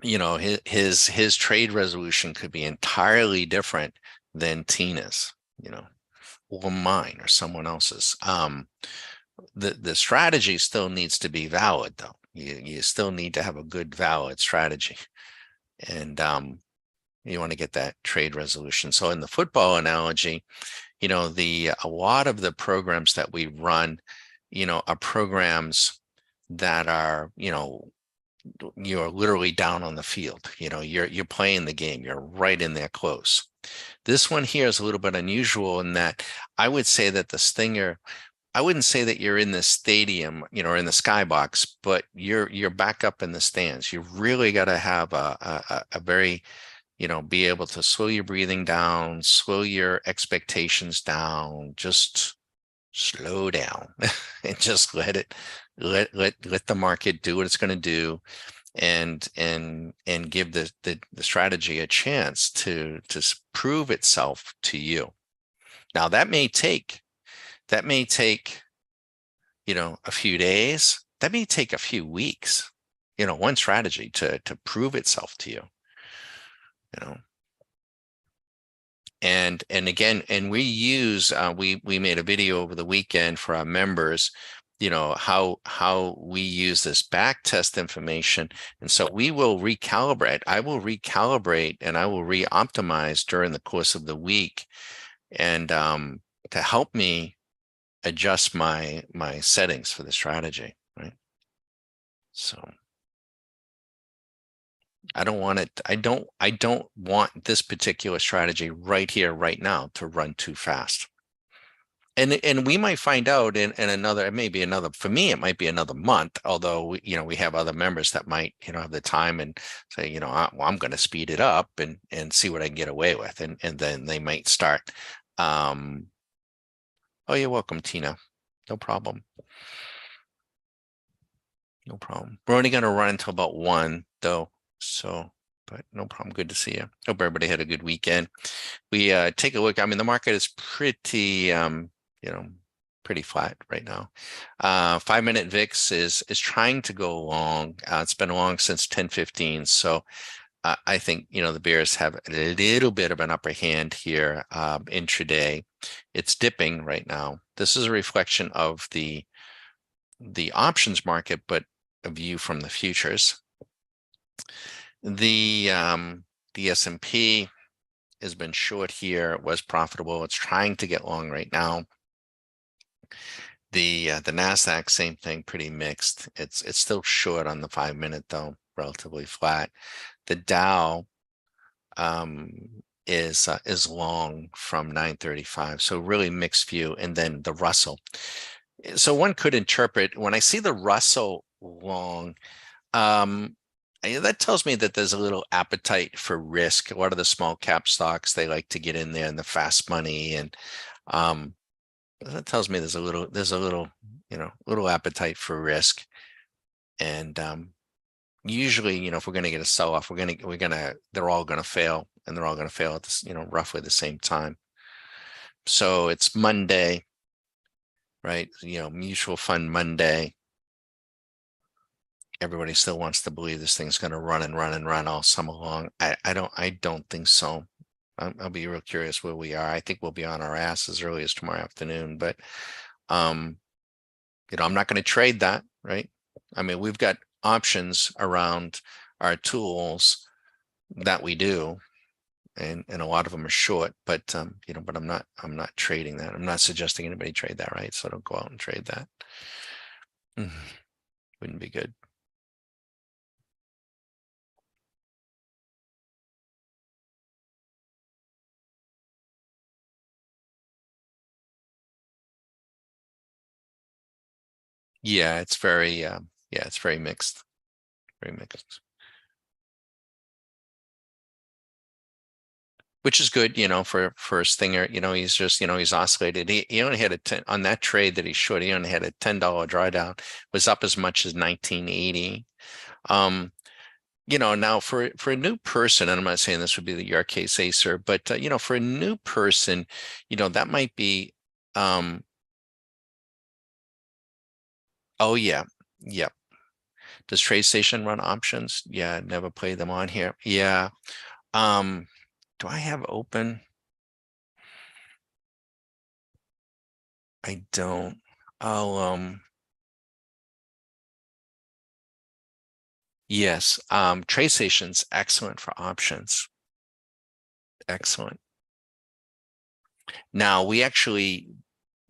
his trade resolution could be entirely different than Tina's, or mine or someone else's. The strategy still needs to be valid, though. You still need to have a good, valid strategy, and you want to get that trade resolution. So in the football analogy, a lot of the programs that we run, are programs that are, you're literally down on the field. You're playing the game. You're right in there close. This one here is a little bit unusual in that I would say that the Stinger, I wouldn't say that you're in the stadium, or in the skybox, but you're back up in the stands. You really got to have a very, be able to slow your breathing down, slow your expectations down, just slow down and just let the market do what it's going to do, and give the strategy a chance to prove itself to you. Now that may take a few days, that may take a few weeks, one strategy to prove itself to you, you know. And again, and we made a video over the weekend for our members, how we use this back test information. And so I will recalibrate and I will re-optimize during the course of the week, and to help me adjust my settings for the strategy, right? So I don't want it. I don't want this particular strategy right here, right now, to run too fast. And we might find out in another, maybe another, for me, it might be another month, although we have other members that might, have the time and say, I'm going to speed it up and see what I can get away with. And then they might start. Oh, you're welcome, Tina. No problem. No problem. We're only going to run until about 1 though. So, but no problem. Good to see you. Hope everybody had a good weekend. We take a look. I mean, the market is pretty, pretty flat right now. 5-minute VIX is trying to go long. It's been long since 10:15. So I think, the bears have a little bit of an upper hand here intraday. It's dipping right now. This is a reflection of the options market, but a view from the futures. The S&P has been short here. It was profitable. It's trying to get long right now. The Nasdaq, same thing, pretty mixed. It's still short on the 5-minute though, relatively flat. The Dow is long from 935, so really mixed view. And then the Russell. So one could interpret, when I see the Russell long, that tells me that there's a little appetite for risk. A lot of the small cap stocks, they like to get in there in the fast money, and that tells me there's a little appetite for risk. And usually, if we're going to get a sell-off, they're all going to fail, and they're all going to fail at this, roughly the same time. So it's Monday, right? Mutual fund Monday. Everybody still wants to believe this thing's going to run and run and run all summer long. I don't think so. I'll be real curious where we are. I think we'll be on our ass as early as tomorrow afternoon, but I'm not going to trade that, right? I mean, we've got options around our tools that we do, and a lot of them are short, but but I'm not trading that. I'm not suggesting anybody trade that, right? So don't go out and trade that. Wouldn't be good. Yeah, it's very it's very mixed. Very mixed. Which is good, for Stinger. He's just, he's oscillated. He only had on that trade that he short, he only had a $10 drawdown, was up as much as 1980. Now for a new person, and I'm not saying this would be your case, Acer, but for a new person, that might be oh yeah. Yep. Does TradeStation run options? Yeah, never played them on here. Yeah. Do I have open? I don't. I'll yes, TradeStation's excellent for options. Excellent. Now we actually,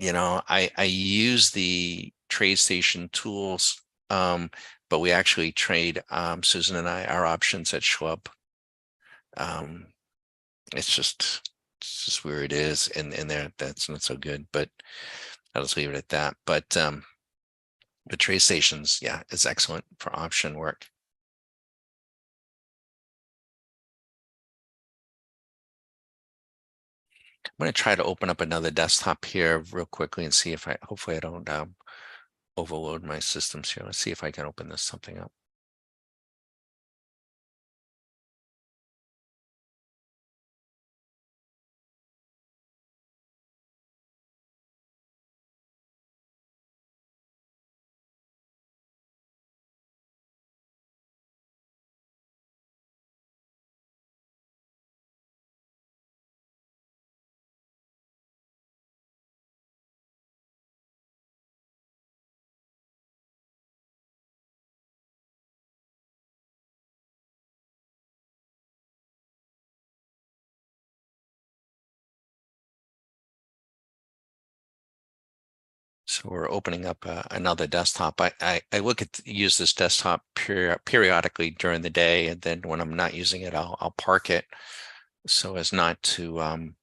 I use the TradeStation tools, but we actually trade, Susan and I, our options at Schwab. It's just where it is, and there, that's not so good, but I'll just leave it at that. But the TradeStation's, yeah, it's excellent for option work. going to try to open up another desktop here real quickly and see if hopefully I don't overload my systems here. Let's see if I can open something up. So we're opening up another desktop. I look at use this desktop periodically during the day, and then when I'm not using it, I'll park it so as not to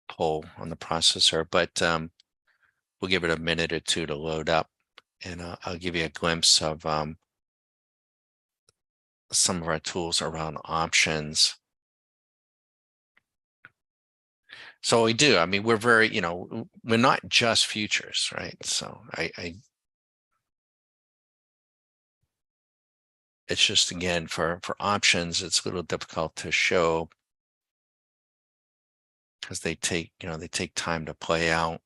pull on the processor. But we'll give it a minute or two to load up, and I'll give you a glimpse of some of our tools around options. So we do. I mean, we're very, we're not just futures, right? So it's just, again, for options, it's a little difficult to show because they take time to play out.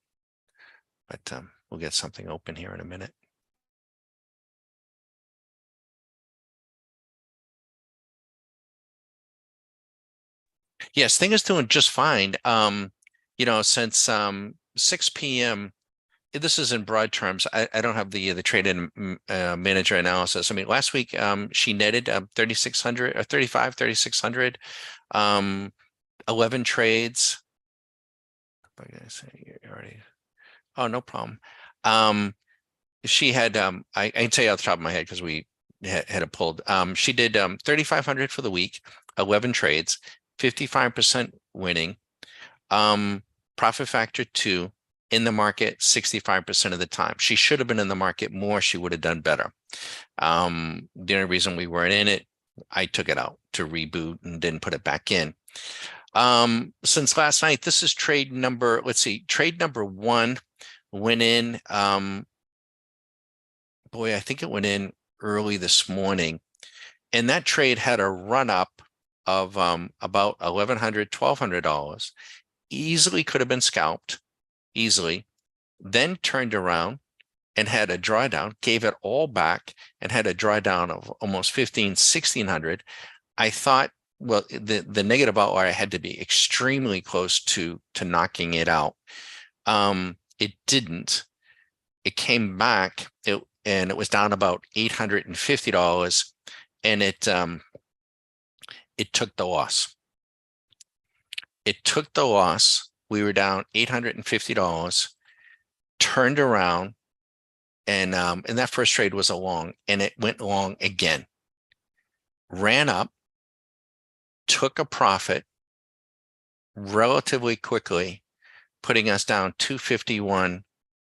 But we'll get something open here in a minute. Yes, thing is doing just fine. Since 6 p.m. This is in broad terms. I don't have the trade manager analysis. I mean, last week she netted 3,600 or 3,600, 11 trades. I'm gonna say you already. Oh, no problem. She had I can tell you off the top of my head because we had it pulled. She did 3,500 for the week, 11 trades, 55% winning. Profit factor 2, in the market 65% of the time. She should have been in the market more. She would have done better. The only reason we weren't in it, I took it out to reboot and didn't put it back in. Since last night, this is trade number, let's see, trade number 1 went in. Boy, I think it went in early this morning. And that trade had a run up of about $1,100, $1,200. Easily could have been scalped, easily. Then turned around and had a drawdown, gave it all back, and had a drawdown of almost 1,600. I thought, well, the negative outlier had to be extremely close to knocking it out. It didn't. It came back, and it was down about $850, and it took the loss. It took the loss. We were down $850, turned around, and that first trade was a long, and it went long again. Ran up, took a profit relatively quickly, putting us down 251,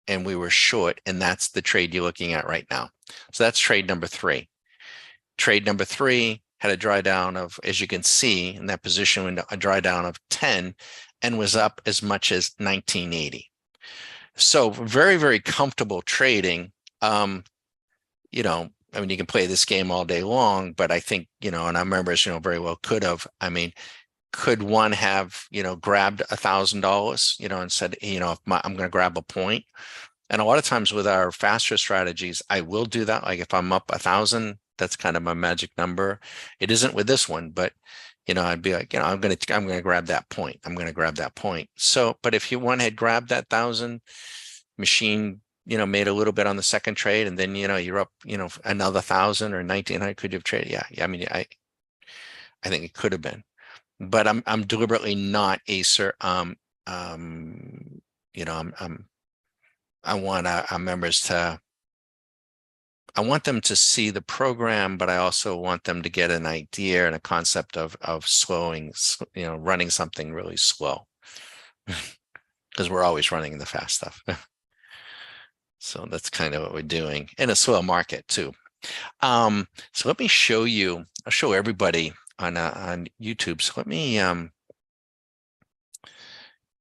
and we were short, and that's the trade you're looking at right now. So that's trade number 3. Trade number 3 had a drawdown of, as you can see in that position, a drawdown of 10, and was up as much as 1980. So very, very comfortable trading. I mean, you can play this game all day long, but I think, and our members, very well could have. I mean, could one have, grabbed $1,000, and said, I'm going to grab a point. And a lot of times with our faster strategies, I will do that. Like if I'm up 1,000, that's kind of my magic number. It isn't with this one, but I'd be like, I'm going to grab that point. I'm going to grab that point. So, but if one had grabbed that 1,000, machine, made a little bit on the second trade, and then, you're up, another 1,000 or 1,900, could you have traded? Yeah. I mean, I think it could have been, but I'm deliberately not a I want our members to, I want them to see the program, but I also want them to get an idea and a concept of slowing, running something really slow, because we're always running the fast stuff. So that's kind of what we're doing in a slow market too. So let me show you, I'll show everybody on YouTube. So let me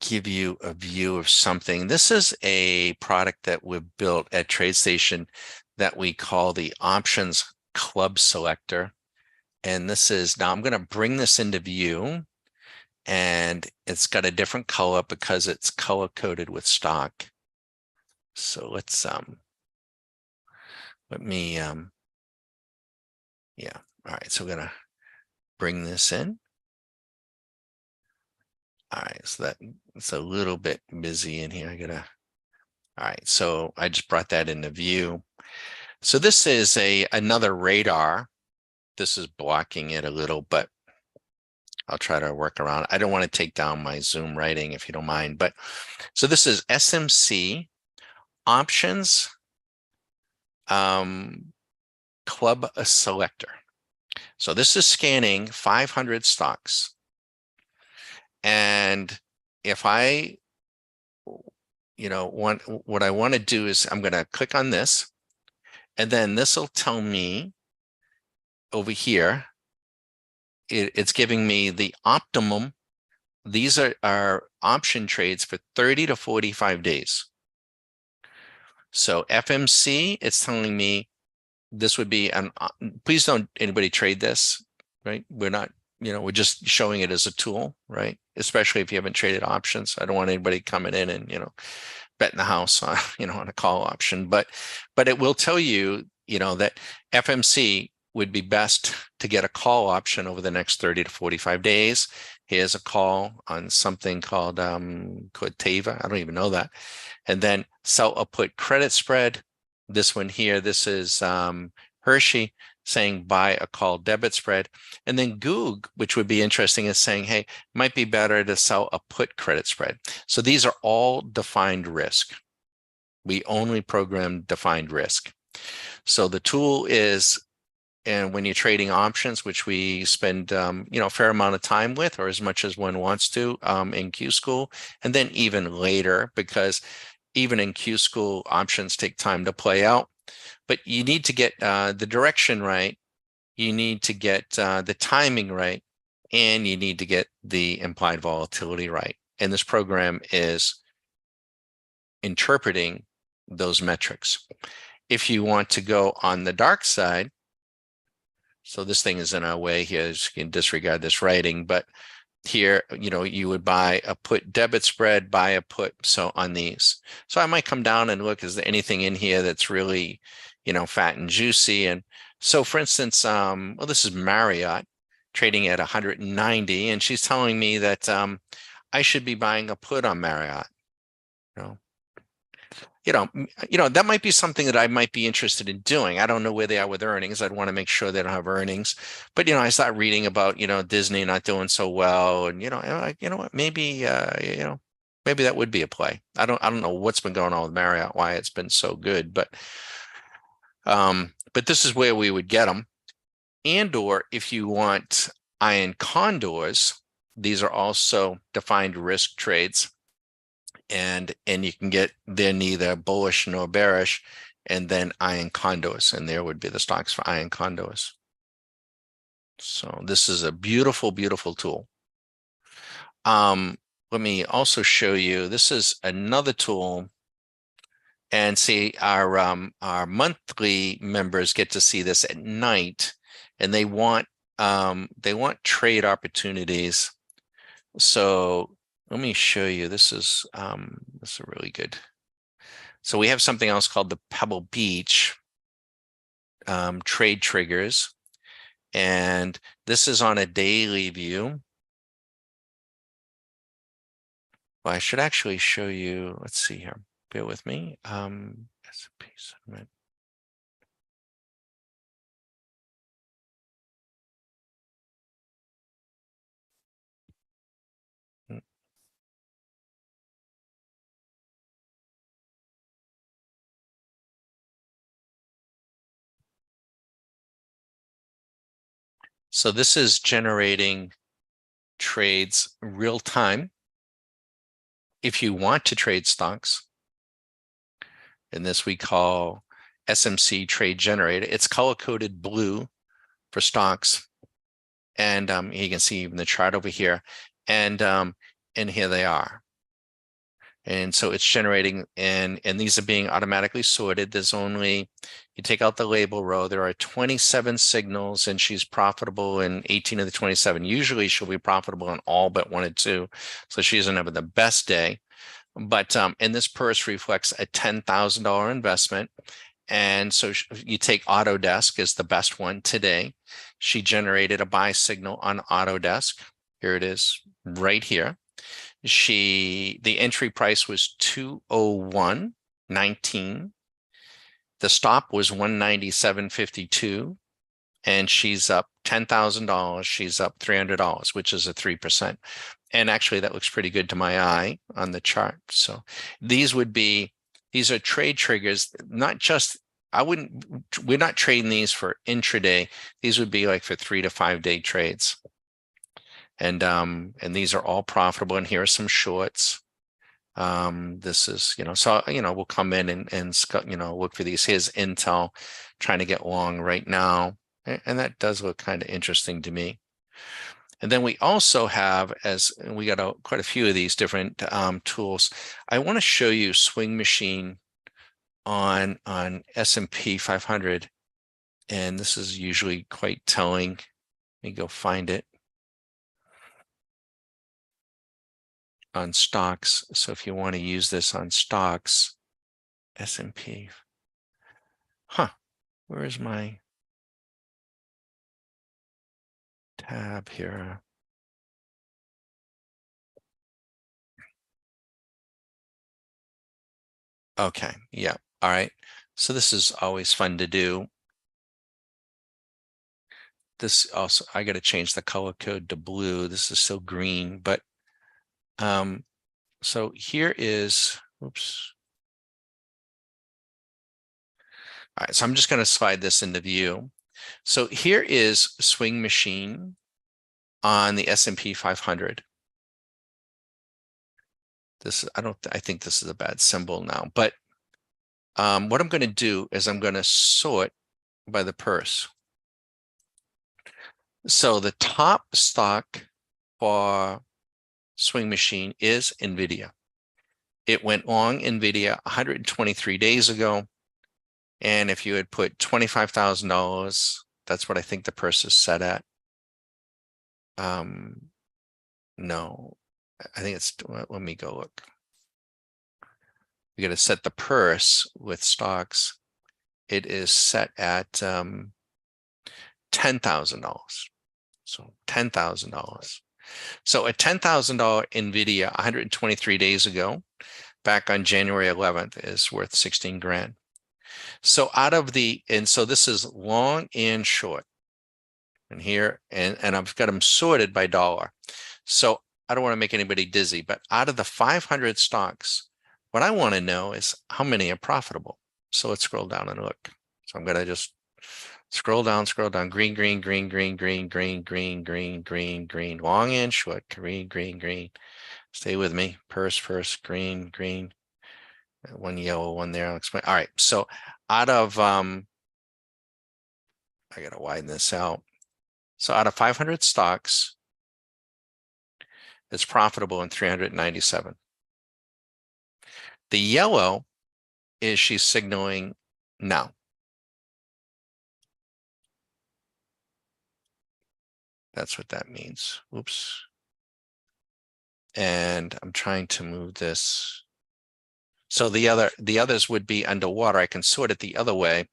give you a view of something. This is a product that we've built at TradeStation that we call the Options Club Selector. And this is, now I'm going to bring this into view, and it's got a different color because it's color coded with stock. So let's let me yeah, all right, so we're gonna bring this in. All right, so that it's a little bit busy in here. All right, so I just brought that into view. So this is another radar. This is blocking it a little, but I'll try to work around. I don't want to take down my Zoom writing if you don't mind, but so this is SMC Options Club Selector. So this is scanning 500 stocks. And if I, what I want to do is I'm going to click on this, and then this will tell me over here, it's giving me the optimum. These are option trades for 30 to 45 days. So FMC, it's telling me this would be please don't anybody trade this, right? We're not, we're just showing it as a tool, right? Especially if you haven't traded options. I don't want anybody coming in and, betting the house on, on a call option, but it will tell you, that FMC would be best to get a call option over the next 30 to 45 days. Here's a call on something called Corteva. I don't even know that. And then sell or put credit spread. This one here, this is Hershey saying buy a call debit spread. And then Goog, which would be interesting, is saying, hey, might be better to sell a put credit spread. So these are all defined risk. We only program defined risk. So the tool is, and when you're trading options, which we spend a fair amount of time with, or as much as one wants to in Q School, and then even later, because even in Q School, options take time to play out. But you need to get the direction right, you need to get the timing right, and you need to get the implied volatility right. And this program is interpreting those metrics. If you want to go on the dark side, so this thing is in our way here, you can disregard this writing, but here, you would buy a put debit spread, buy a put, so on these. So I might come down and look, is there anything in here that's really, fat and juicy? And so for instance, well, this is Marriott trading at 190, and she's telling me that I should be buying a put on Marriott. That might be something that I might be interested in doing. I don't know where they are with earnings. I'd want to make sure they don't have earnings. But, I start reading about, Disney not doing so well. And, what, maybe, maybe that would be a play. I don't know what's been going on with Marriott, why it's been so good, but this is where we would get them. And, or if you want iron condors, these are also defined risk trades. And you can get, they're neither bullish nor bearish, and then iron condors, and there would be the stocks for iron condors. So this is a beautiful, beautiful tool. Let me also show you, this is another tool, and see our monthly members get to see this at night, and they want trade opportunities. So let me show you. This is really good. So we have something else called the Pebble Beach trade triggers, and this is on a daily view. Well, I should actually show you. Let's see here. Bear with me. S&P sentiment. So this is generating trades real time. If you want to trade stocks, and this we call SMC Trade Generator. It's color-coded blue for stocks. And you can see even the chart over here. And here they are. And so it's generating, and these are being automatically sorted. There's only, you take out the label row, there are 27 signals, and she's profitable in 18 of the 27. Usually she'll be profitable in all but 1 and 2. So she isn't having the best day. But and this purse reflects a $10,000 investment. And so you take Autodesk as the best one today. She generated a buy signal on Autodesk. Here it is right here. The entry price was 201.19. The stop was 197.52, and she's up $10,000. She's up $300, which is a 3%. And actually that looks pretty good to my eye on the chart. So these are trade triggers, not just, we're not trading these for intraday. These would be like for 3 to 5 day trades. And these are all profitable. And here are some shorts. This is, so, we'll come in and look for these. Here's Intel trying to get long right now. And that does look kind of interesting to me. And then we also have, we got quite a few of these different tools. I want to show you Swing Machine on S&P 500. And this is usually quite telling. Let me go find it. On stocks. So if you want to use this on stocks, S&P. Where is my tab here? Okay, yeah, all right. So this is always fun to do. This also, I got to change the color code to blue. This is still green, but so here is, oops. All right, so I'm just going to slide this into view. So here is Swing Machine on the S&P 500. I think this is a bad symbol now, but what I'm going to do is I'm going to sort by the purse. So the top stock for Swing Machine is NVIDIA. It went long NVIDIA 123 days ago. And if you had put $25,000, that's what I think the purse is set at. No, I think it's, let me go look. We got to set the purse with stocks. It is set at $10,000. So $10,000. So a $10,000 NVIDIA 123 days ago, back on January 11th, is worth 16 grand. So so this is long and short. And here, and I've got them sorted by dollar. So I don't want to make anybody dizzy, but out of the 500 stocks, what I want to know is how many are profitable. So let's scroll down and look. So I'm going to just scroll down, green, green, green, green, green, green, green, green, green, green, long and short, green, green, green. Stay with me. Purse, green, green. One yellow, one there. I'll explain. All right. So out of, I got to widen this out. So out of 500 stocks, it's profitable in 397. The yellow is she's signaling now. That's what that means. Oops. And I'm trying to move this. So the others would be underwater. I can sort it the other way.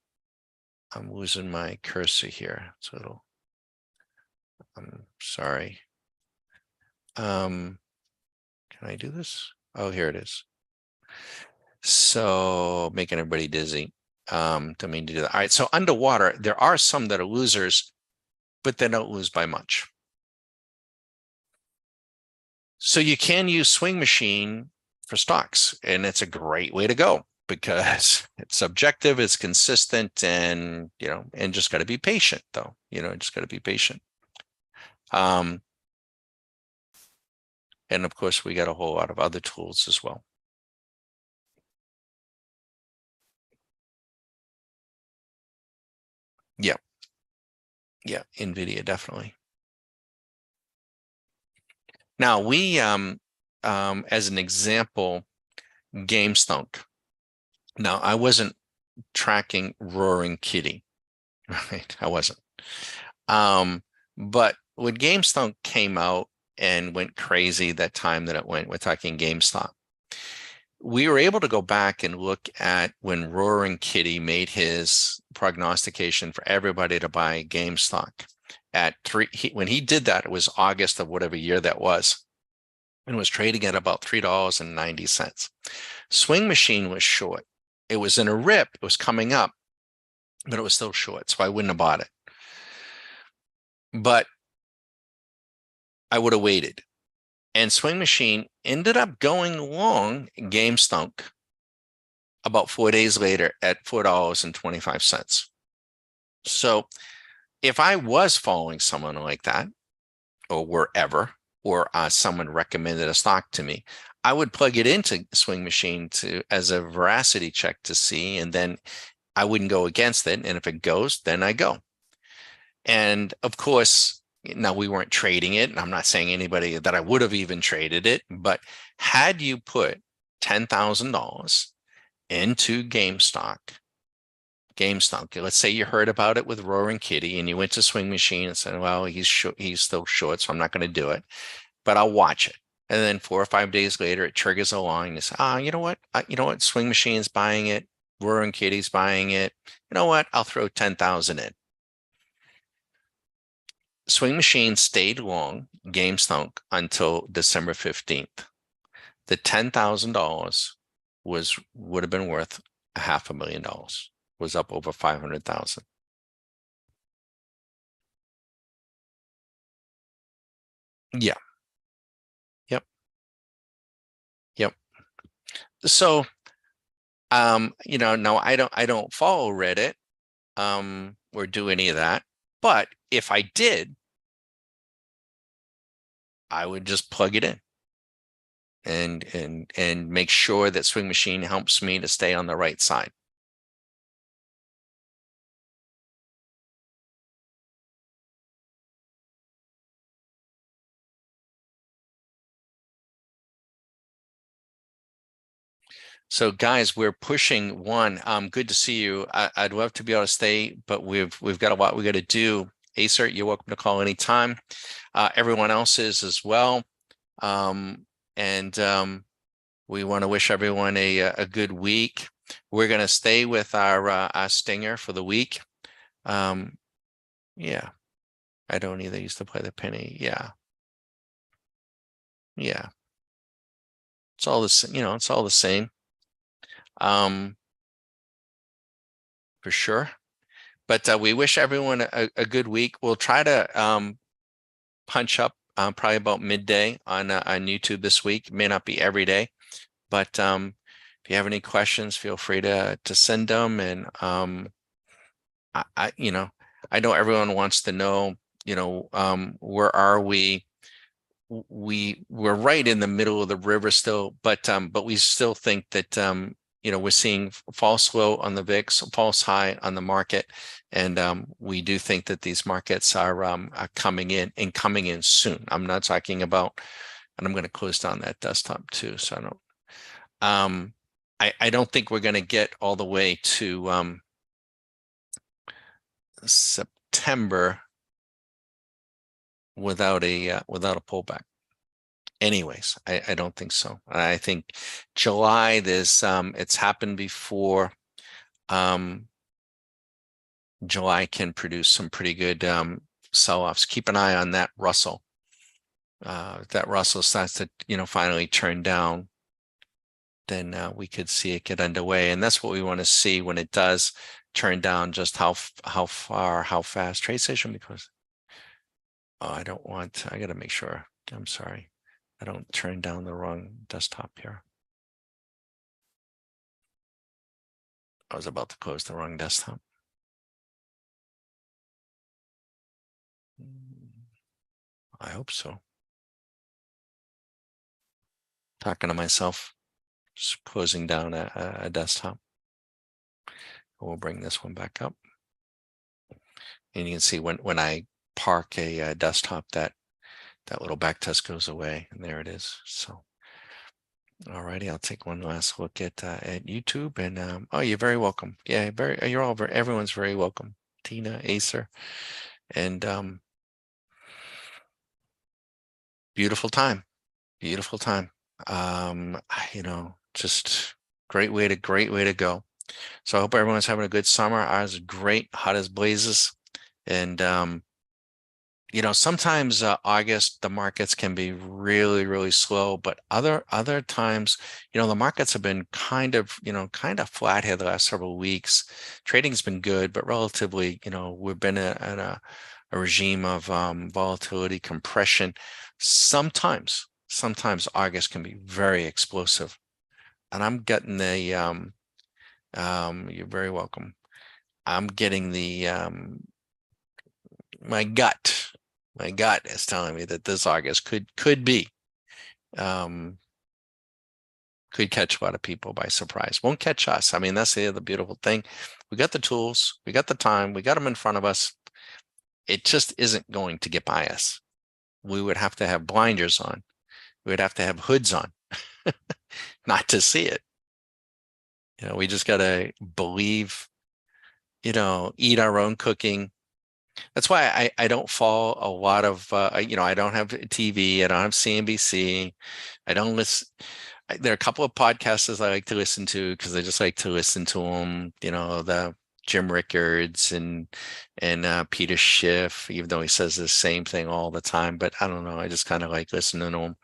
I'm losing my cursor here. So I'm sorry. Can I do this? Oh, here it is. So making everybody dizzy. Don't mean to do that. All right. So underwater, there are some that are losers, but they don't lose by much. So you can use Swing Machine for stocks, and it's a great way to go because it's subjective, it's consistent, and and just got to be patient though. Just got to be patient. And of course, we got a whole lot of other tools as well. Yeah. Yeah, NVIDIA, definitely. Now we, as an example, GameStunk. Now, I wasn't tracking Roaring Kitty, right? I wasn't. But when GameStunk came out and went crazy that time that it went, we're talking GameStop, we were able to go back and look at when Roaring Kitty made his prognostication for everybody to buy GameStop at when he did that, it was August of whatever year that was, and was trading at about $3.90. Swing Machine was short. It was in a rip, it was coming up, but it was still short, so I wouldn't have bought it. But I would have waited. And Swing Machine ended up going long GameStunk about 4 days later at $4.25. So if I was following someone like that, or wherever, or someone recommended a stock to me, I would plug it into Swing Machine as a veracity check to see, and then I wouldn't go against it. And if it goes, then I go. And of course, now we weren't trading it, and I'm not saying anybody that I would have even traded it, but had you put $10,000 into GameStop, let's say you heard about it with Roaring Kitty and you went to Swing Machine and said, well, he's still short, so I'm not going to do it, but I'll watch it. And then 4 or 5 days later, it triggers along and you say, you know what? Swing Machine's buying it. Roaring Kitty's buying it. You know what? I'll throw 10,000 in. Swing Machine stayed long GameStop until December 15th. The $10,000 would have been worth $500,000. Was up over 500,000. Yeah. Yep. Yep. So, no, I don't follow Reddit, or do any of that. But if I did, I would just plug it in and make sure that Swing Machine helps me to stay on the right side. So guys, we're pushing one. Good to see you. I'd love to be able to stay, but we've got a lot we got to do. Acer, you're welcome to call anytime. Everyone else is as well. And we want to wish everyone a good week. We're going to stay with our stinger for the week. Yeah, I don't either. Used to play the penny. Yeah. It's all the same. It's all the same. For sure. But we wish everyone a good week. We'll try to punch up probably about midday on YouTube this week. It may not be every day, but if you have any questions, feel free to send them. And I know everyone wants to know, where are we? We're right in the middle of the river still, but we still think that we're seeing false low on the VIX, false high on the market, and we do think that these markets are coming in soon. I'm not talking about, and I'm going to close down that desktop too, so I don't think we're going to get all the way to September without a pullback. Anyways, I don't think so. I think July, it's happened before. July can produce some pretty good sell-offs. Keep an eye on that Russell. If that Russell starts to finally turn down, then we could see it get underway, and that's what we want to see when it does turn down. Just how fast trade session, because I got to make sure. I'm sorry. I don't turn down the wrong desktop here. I was about to close the wrong desktop. I hope so. Talking to myself, just closing down a desktop. We'll bring this one back up. And you can see when I park a desktop, that little back test goes away, and there it is. So All righty, I'll take one last look at YouTube, and oh, you're very welcome. Yeah, you're all very, everyone's very welcome. Tina, Acer, and beautiful time, beautiful time. Just great way to go. So I hope everyone's having a good summer. Ours is great, hot as blazes, and sometimes August the markets can be really, really slow, but other times, the markets have been kind of flat here the last several weeks. Trading's been good, but relatively, we've been in a regime of volatility compression. Sometimes August can be very explosive, and I'm getting you're very welcome. I'm getting my gut my gut is telling me that this August um could catch a lot of people by surprise. Won't catch us. I mean, that's the other beautiful thing. We got the tools, we got the time, we got them in front of us. It just isn't going to get by us. We would have to have blinders on. We would have to have hoods on not to see it. We just got to believe, eat our own cooking. That's why I don't follow a lot of, I don't have TV. I don't have CNBC. I don't listen. There are a couple of podcasts I like to listen to because I just like to listen to them. The Jim Rickards and Peter Schiff, even though he says the same thing all the time. But I don't know. I just kind of like listening to him.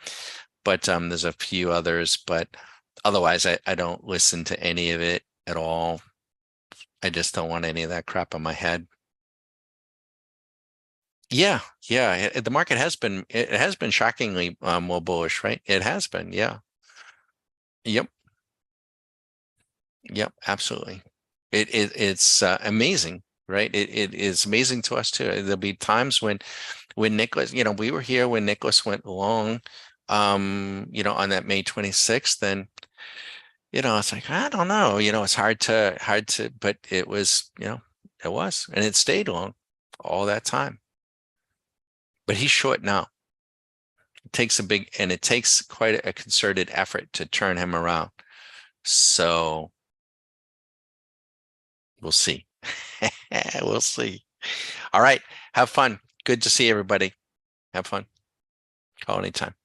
But there's a few others. But otherwise, I don't listen to any of it at all. I just don't want any of that crap on my head. Yeah, yeah. The market has been shockingly more bullish, right? It has been, yeah. Yep, yep, absolutely. It's amazing, right? It is amazing to us too. There'll be times when Nicholas, we were here when Nicholas went long, on that May 26th, and it's like I don't know, it's hard to, but it was, and it stayed long all that time. But he's short now. It takes quite a concerted effort to turn him around. So we'll see. We'll see. All right. Have fun. Good to see everybody. Have fun. Call anytime.